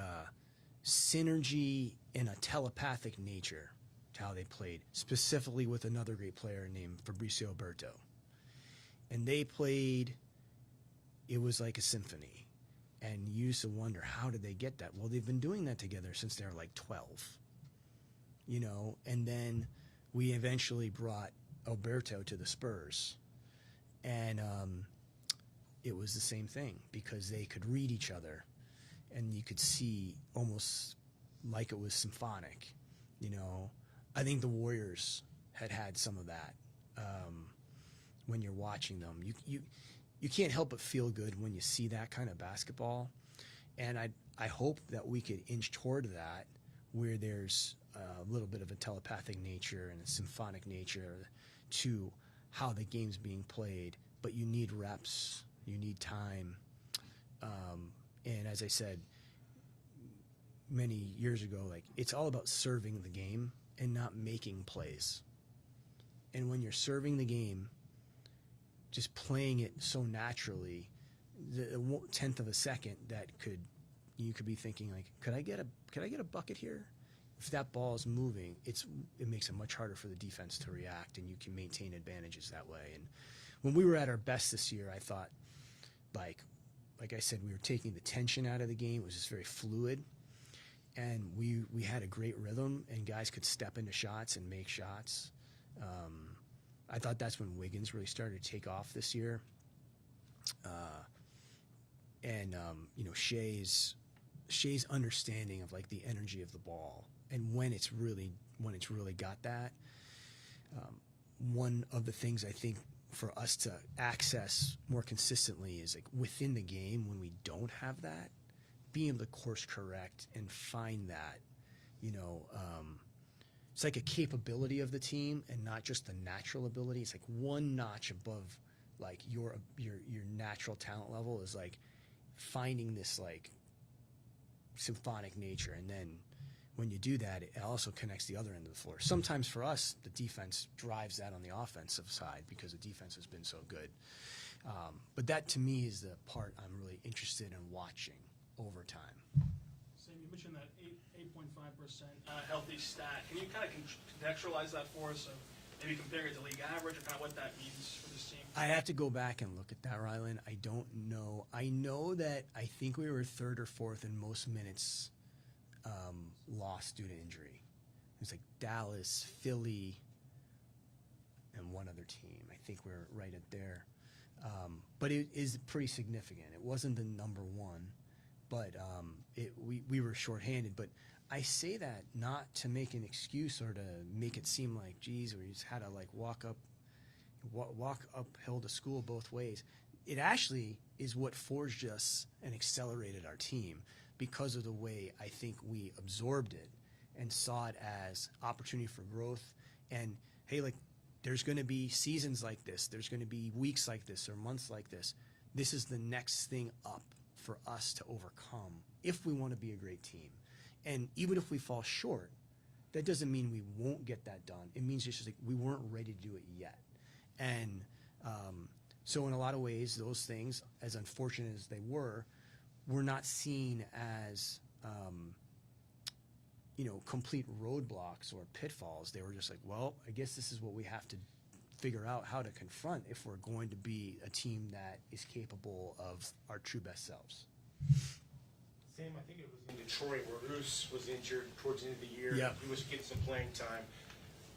synergy and a telepathic nature to how they played, specifically with another great player named Fabrizio Berto. And they played, it was like a symphony. And you used to wonder, how did they get that? Well, they've been doing that together since they were 12. And then we eventually brought Alberto to the Spurs. And it was the same thing because they could read each other. And you could see almost like it was symphonic. I think the Warriors had some of that. When you're watching them, you can't help but feel good when you see that kind of basketball, and I hope that we could inch toward that, where there's a little bit of a telepathic nature and a symphonic nature to how the game's being played. But you need reps, you need time, and as I said many years ago, it's all about serving the game and not making plays. And when you're serving the game, just playing it so naturally, the 1/10 of a second that you could be thinking could I get a bucket here? If that ball is moving, it makes it much harder for the defense to react, and you can maintain advantages that way. And when we were at our best this year, I thought, like I said, we were taking the tension out of the game. It was just very fluid, and we had a great rhythm, and guys could step into shots and make shots. I thought that's when Wiggins really started to take off this year. Shai's understanding of the energy of the ball and when it's really got that. One of the things I think for us to access more consistently is within the game when we don't have that, being able to course correct and find that, it's like a capability of the team and not just the natural ability. It's one notch above your natural talent level is finding this symphonic nature. And then when you do that, it also connects the other end of the floor. Sometimes for us, the defense drives that on the offensive side because the defense has been so good. But that to me is the part I'm really interested in watching over time. Sam, you mentioned that 8.5% healthy stat. Can you kind of contextualize that for us? Of maybe comparing it to league average, or kind of what that means for this team? I have to go back and look at that, Rylan. I don't know. I know that I think we were third or fourth in most minutes lost due to injury. It was like Dallas, Philly, and one other team. I think we're right at there. But it is pretty significant. It wasn't the number one, but we were shorthanded. But I say that not to make an excuse or to make it seem like, geez, we just had to like walk uphill to school both ways. It actually is what forged us and accelerated our team because of the way I think we absorbed it and saw it as opportunity for growth. And hey, like, there's going to be seasons like this. There's going to be weeks like this or months like this. This is the next thing up for us to overcome if we want to be a great team. And even if we fall short, that doesn't mean we won't get that done. It means it's just like we weren't ready to do it yet. And so in a lot of ways, those things, as unfortunate as they were not seen as complete roadblocks or pitfalls. They were just like, well, I guess this is what we have to figure out how to confront if we're going to be a team that is capable of our true best selves. Sam, I think it was in Detroit where Oos was injured towards the end of the year. Yep. He was getting some playing time.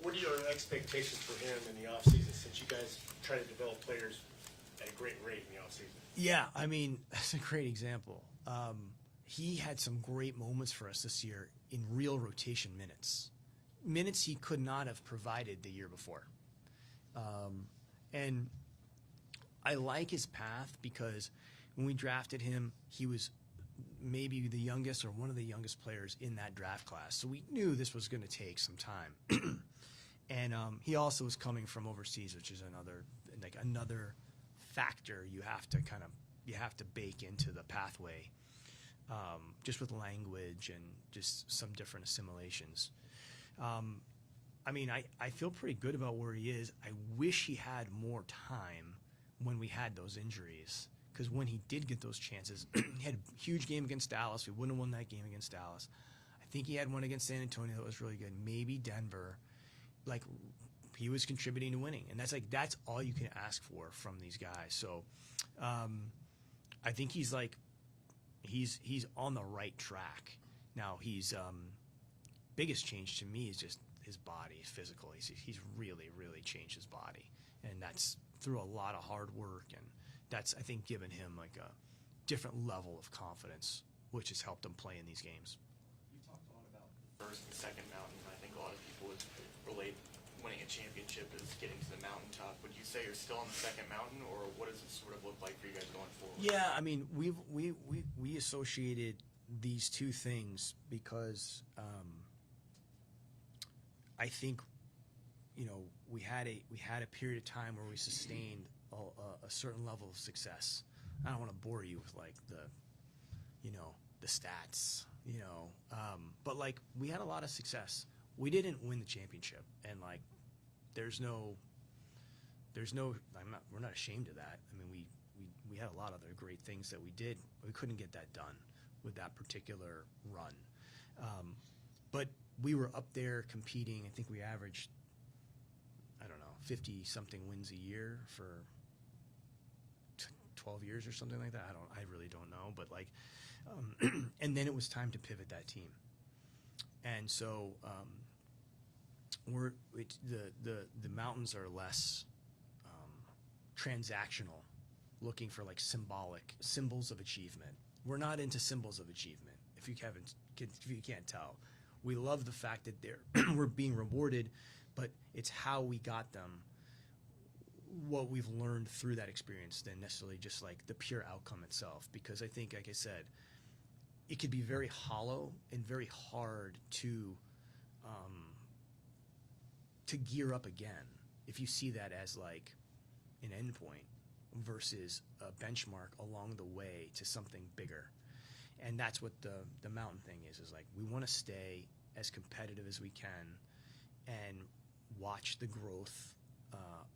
What are your expectations for him in the offseason, since you guys try to develop players at a great rate in the offseason? Yeah, I mean, that's a great example. He had some great moments for us this year in real rotation minutes. Minutes he could not have provided the year before. And I like his path because when we drafted him, he was maybe the youngest or one of the youngest players in that draft class. So we knew this was going to take some time. And he also was coming from overseas, which is another factor you have to bake into the pathway, just with language and just some different assimilations. I mean, I feel pretty good about where he is. I wish he had more time when we had those injuries, because when he did get those chances, he had a huge game against Dallas. We wouldn't have won that game against Dallas. I think he had one against San Antonio that was really good. Maybe Denver. Like, he was contributing to winning, and that's all you can ask for from these guys. So I think he's on the right track. Now, he's biggest change to me is just his body, his physical. He's really, really changed his body, and that's through a lot of hard work, and that's, I think, given him like a different level of confidence, which has helped him play in these games. You talked a lot about the first and second mountain. I think a lot of people would relate winning a championship as getting to the mountaintop. Would you say you're still on the second mountain, or what does it sort of look like for you guys going forward? Yeah, I mean, we associated these two things because I think, we had a period of time where we sustained a certain level of success. I don't want to bore you with like the stats, but like we had a lot of success. We didn't win the championship, and like we're not ashamed of that. I mean, we had a lot of other great things that we did. We couldn't get that done with that particular run. But we were up there competing. I think we averaged, 50-something wins a year for 12 years or something like that. I really don't know. But like, and then it was time to pivot that team. And so the mountains are less transactional, looking for like symbols of achievement. We're not into symbols of achievement. If you can't tell, we love the fact that we're being rewarded, but it's how we got them, what we've learned through that experience, than necessarily just like the pure outcome itself. Because I think, like I said, it could be very hollow and very hard to gear up again if you see that as like an endpoint versus a benchmark along the way to something bigger. And that's what the mountain thing is like, we want to stay as competitive as we can and watch the growth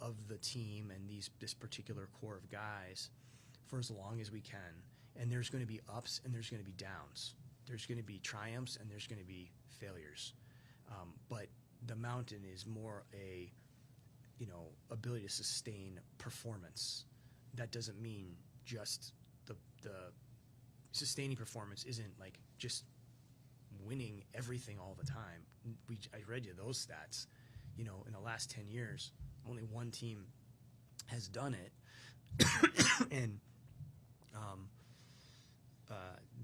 of the team and this particular core of guys for as long as we can. And there's going to be ups and there's going to be downs. There's going to be triumphs and there's going to be failures. But the mountain is more a ability to sustain performance. That doesn't mean just the sustaining performance isn't like just winning everything all the time. I read you those stats. In the last 10 years, only one team has done it, and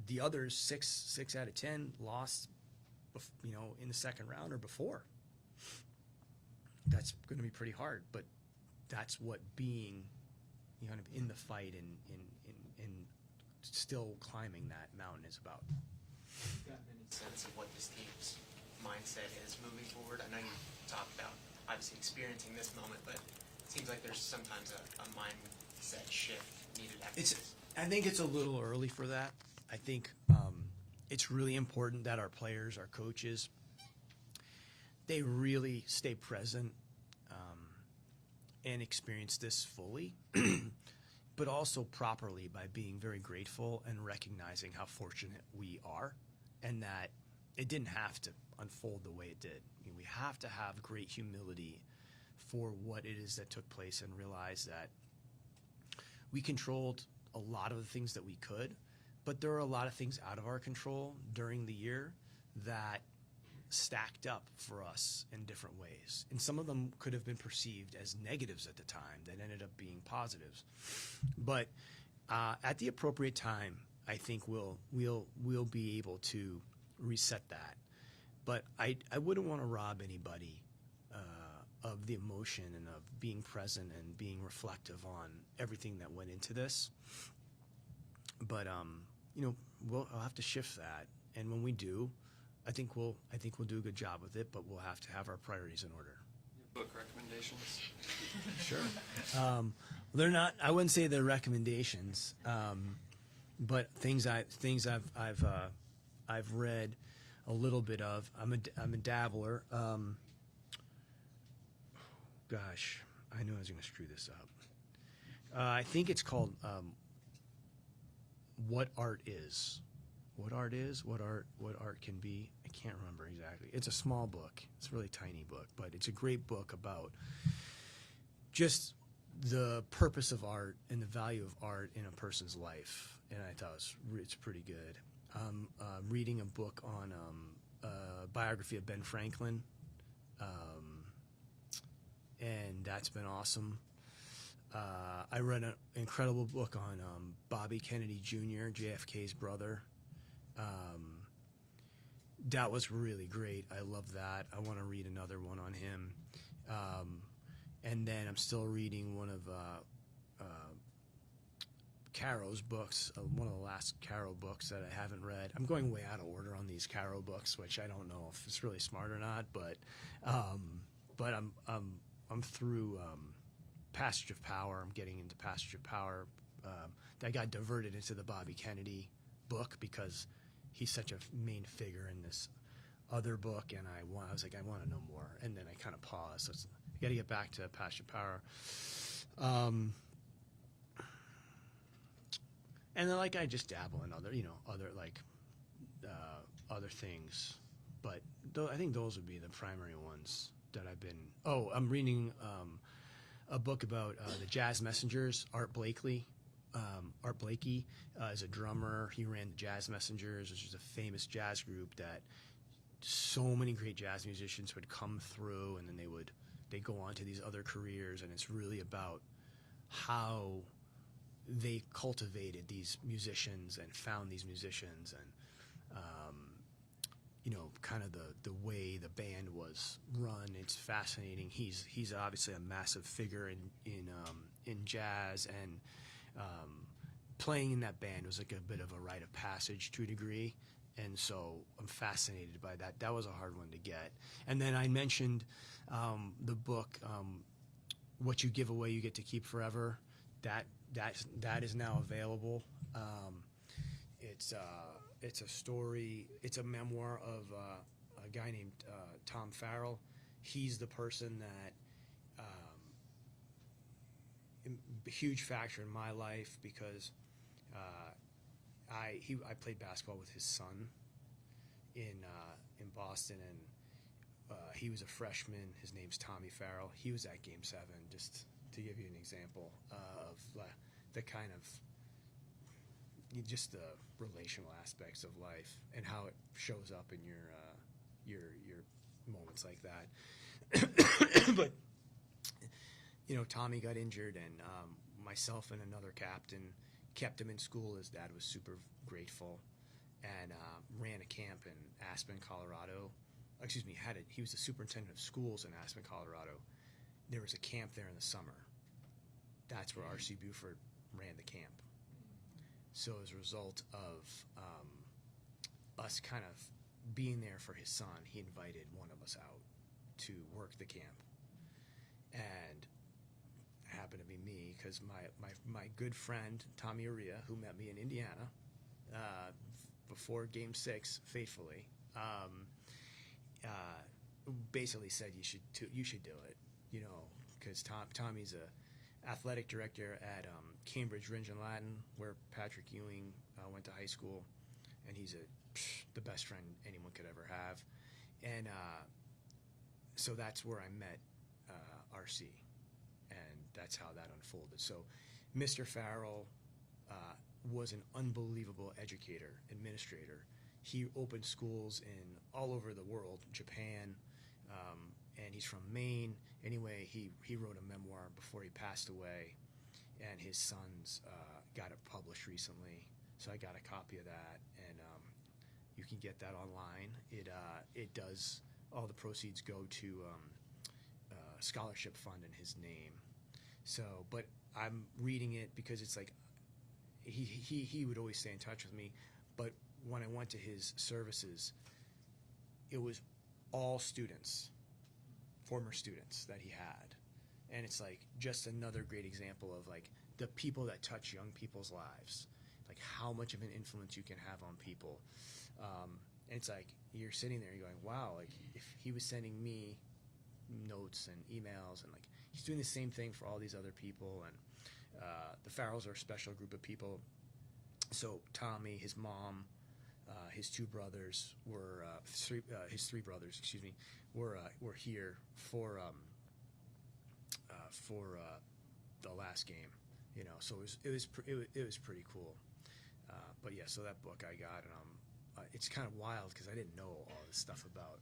the others, six out of 10 lost, in the second round or before. That's going to be pretty hard, but that's what being kind of in the fight and still climbing that mountain is about. You got any sense of what this team's mindset is moving forward? I know you talked about obviously experiencing this moment, but it seems like there's sometimes a mindset shift needed after this. I think it's a little early for that. I think it's really important that our players, our coaches, they really stay present and experience this fully, but also properly by being very grateful and recognizing how fortunate we are and that it didn't have to unfold the way it did. We have to have great humility for what it is that took place and realize that we controlled a lot of the things that we could, but there are a lot of things out of our control during the year that stacked up for us in different ways. And some of them could have been perceived as negatives at the time that ended up being positives. But at the appropriate time, I think we'll be able to reset that. But I wouldn't want to rob anybody of the emotion and of being present and being reflective on everything that went into this. But I'll have to shift that, and when we do, I think we'll do a good job with it. But we'll have to have our priorities in order. Book recommendations? Sure. They're not. I wouldn't say they're recommendations, but things I've read a little bit of. I'm a dabbler. Gosh, I knew I was going to screw this up. I think it's called What Art Is. What art is, what art can be. I can't remember exactly. It's a small book. It's a really tiny book, but it's a great book about just the purpose of art and the value of art in a person's life. And I thought it's pretty good. Reading a book on a biography of Ben Franklin, and that's been awesome. I read an incredible book on Bobby Kennedy Jr., JFK's brother. That was really great. I love that. I want to read another one on him. And then I'm still reading one of Caro's books, one of the last Caro books that I haven't read. I'm going way out of order on these Caro books, which I don't know if it's really smart or not. But I'm through Passage of Power. I'm getting into Passage of Power. I got diverted into the Bobby Kennedy book because he's such a main figure in this other book, and I was like, I want to know more, and then I kind of paused. So I got to get back to Passage of Power. And then I just dabble in other things, but I think those would be the primary ones that I've been. Oh, I'm reading a book about the Jazz Messengers, Art Blakey. Art Blakey is a drummer. He ran the Jazz Messengers, which is a famous jazz group that so many great jazz musicians would come through, and then they go on to these other careers, and it's really about how they cultivated these musicians and found these musicians, and kind of the way the band was run. It's fascinating. He's obviously a massive figure in jazz, and playing in that band was like a bit of a rite of passage to a degree, and so I'm fascinated by that. That was a hard one to get. And then I mentioned the book, What You Give Away You Get to Keep Forever. That is now available. It's a story. It's a memoir of a guy named Tom Farrell. He's the person that a huge factor in my life because I played basketball with his son in Boston, and he was a freshman. His name's Tommy Farrell. He was at Game 7, just to give you an example of the kind of just the relational aspects of life and how it shows up in your moments like that. But Tommy got injured, and myself and another captain kept him in school. His dad was super grateful, and ran a camp in Aspen, Colorado. Excuse me, he was the superintendent of schools in Aspen, Colorado. There was a camp there in the summer. That's where R.C. Buford ran the camp. So as a result of us kind of being there for his son, he invited one of us out to work the camp. And it happened to be me, because my good friend, Tommy Uria, who met me in Indiana before Game 6, faithfully, basically said you should do it, because Tommy's a athletic director at Cambridge Ringe and Latin, where Patrick Ewing went to high school, and he's the best friend anyone could ever have. And so that's where I met RC, and that's how that unfolded. So Mr. Farrell was an unbelievable educator, administrator. He opened schools in all over the world, Japan, and he's from Maine. Anyway, he wrote a memoir before he passed away, and his sons got it published recently. So I got a copy of that, and you can get that online. It does, all the proceeds go to a scholarship fund in his name. So, but I'm reading it because it's like he would always stay in touch with me, but when I went to his services, it was all students, former students that he had. And it's like just another great example of like the people that touch young people's lives, like how much of an influence you can have on people. And it's like you're sitting there, you're going, wow, like if he was sending me notes and emails, and like he's doing the same thing for all these other people. And the Farrells are a special group of people. So Tommy, his mom, his two brothers were his three brothers, excuse me, were here for the last game, So it was pretty cool. But yeah, so that book I got, and it's kind of wild because I didn't know all this stuff about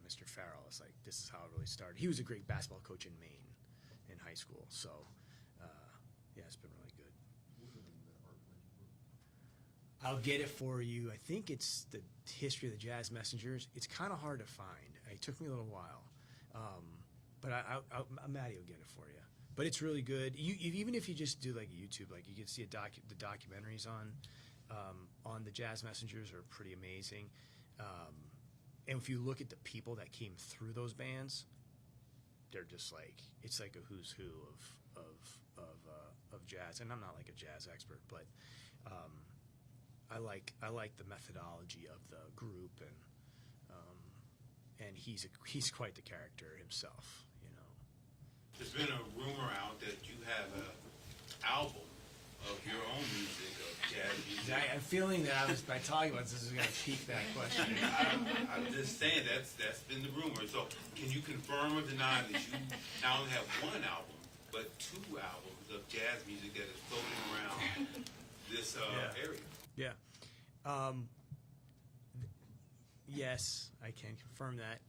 Mr. Farrell. It's like this is how it really started. He was a great basketball coach in Maine in high school, so yeah, it's been really good. I'll get it for you. I think it's the history of the Jazz Messengers. It's kind of hard to find. It took me a little while, but Maddie will get it for you. But it's really good. Even if you just do like YouTube, like you can see the documentaries on the Jazz Messengers are pretty amazing. And if you look at the people that came through those bands, they're just like it's like a who's who of jazz. And I'm not like a jazz expert, but I like the methodology of the group, and he's quite the character himself. There's been a rumor out that you have an album of your own music, of jazz music. I'm feeling that by talking about this is going to pique that question. I'm just saying that's been the rumor. So can you confirm or deny that you not only have one album, but two albums of jazz music that is floating around this area? Yeah. Yes, I can confirm that.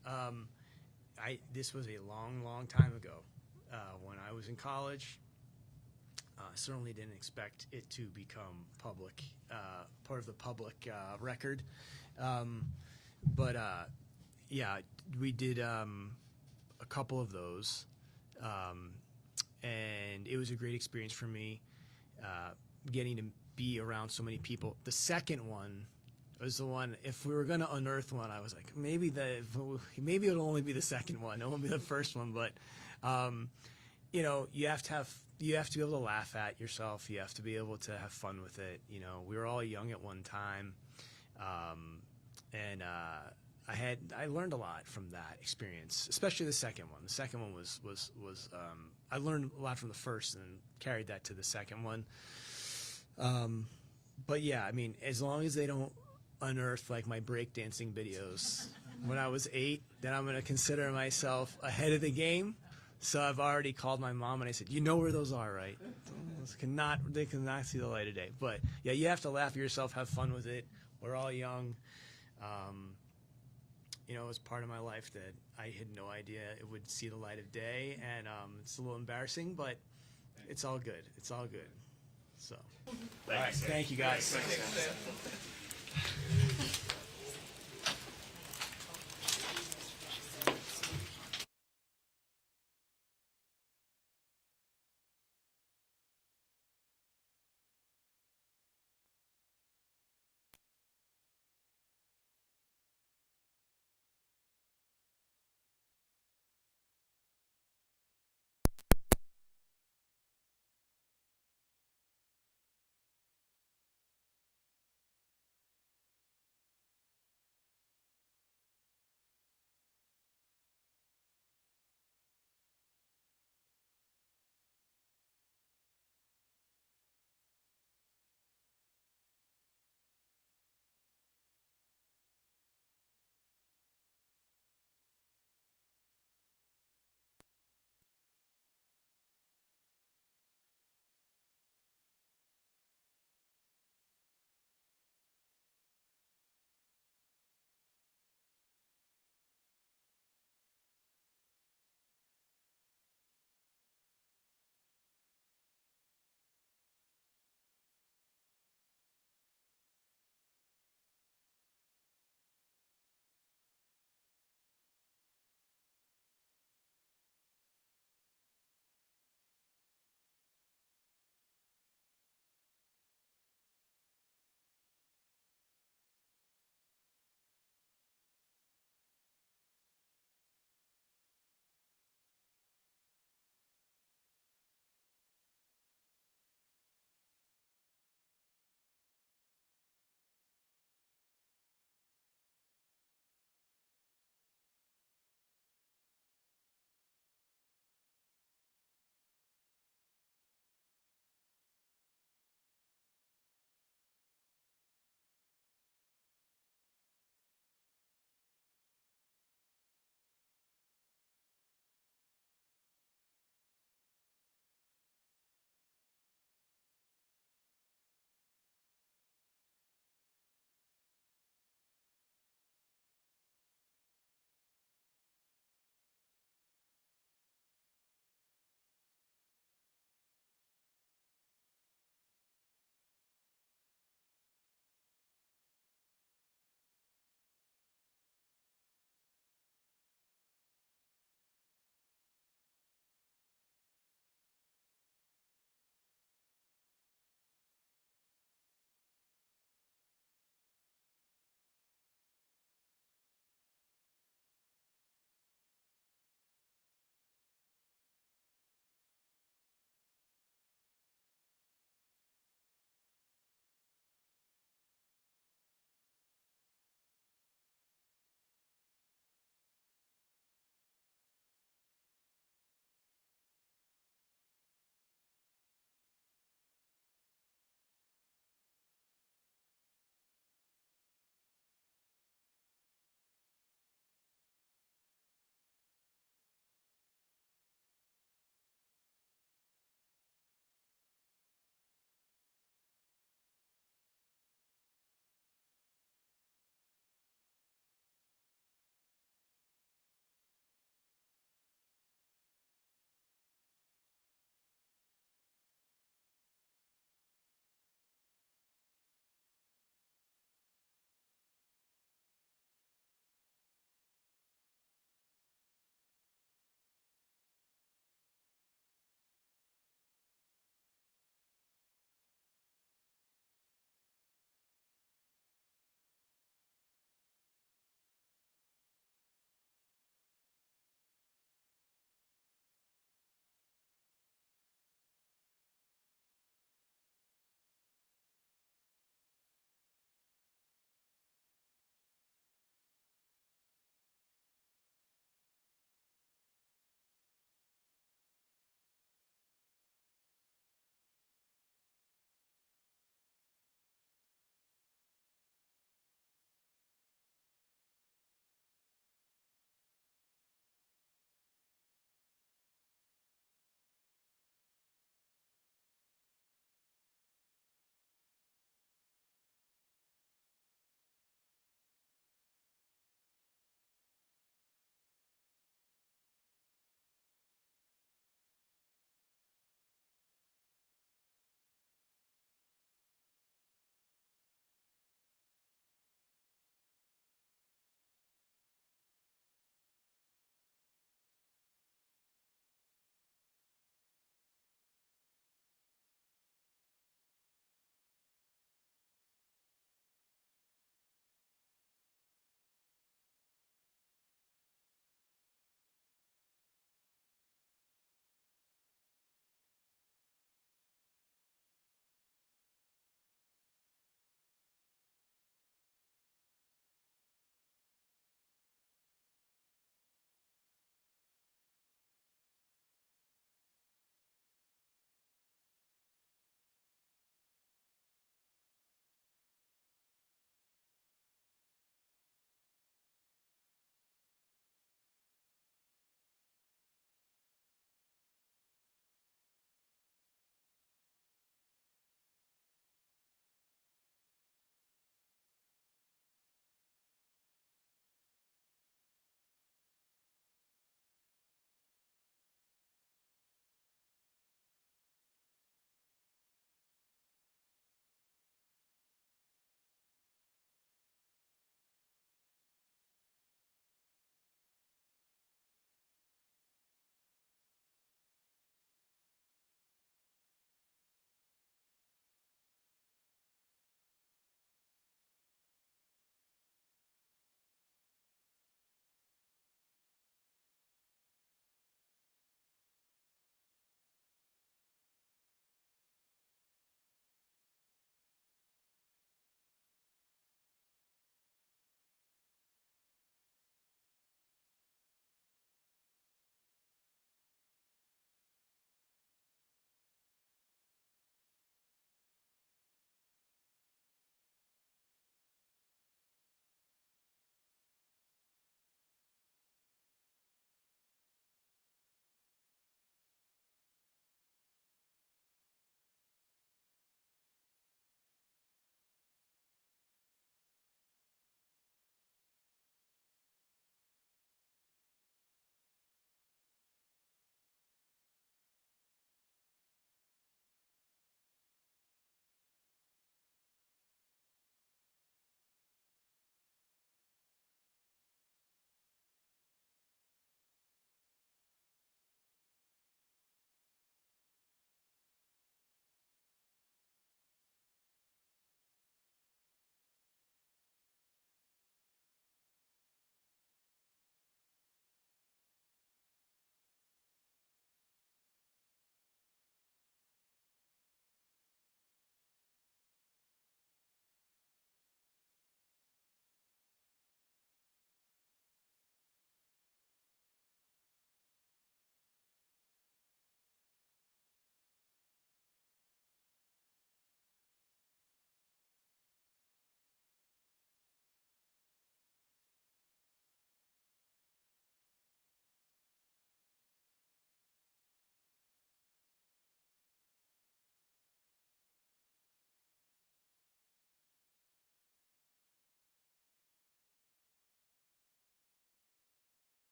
This was a long time ago. When I was in college, certainly didn't expect it to become public, part of the public record. But yeah, we did a couple of those, and it was a great experience for me, getting to be around so many people. The second one was the one, if we were going to unearth one, I was like, maybe it'll only be the second one. It won't be the first one, but you have to be able to laugh at yourself. You have to be able to have fun with it. We were all young at one time, and I learned a lot from that experience, especially the second one. The second one was I learned a lot from the first and carried that to the second one. But yeah, I mean, as long as they don't unearth like my breakdancing videos, when I was 8 that I'm going to consider myself ahead of the game. So I've already called my mom and I said, you know where those are, right? They cannot see the light of day. But yeah, you have to laugh at yourself, have fun with it. We're all young. You know, it was part of my life that I had no idea it would see the light of day, and it's a little embarrassing, but it's all good. It's all good. So, all right, thank you guys. Thanks.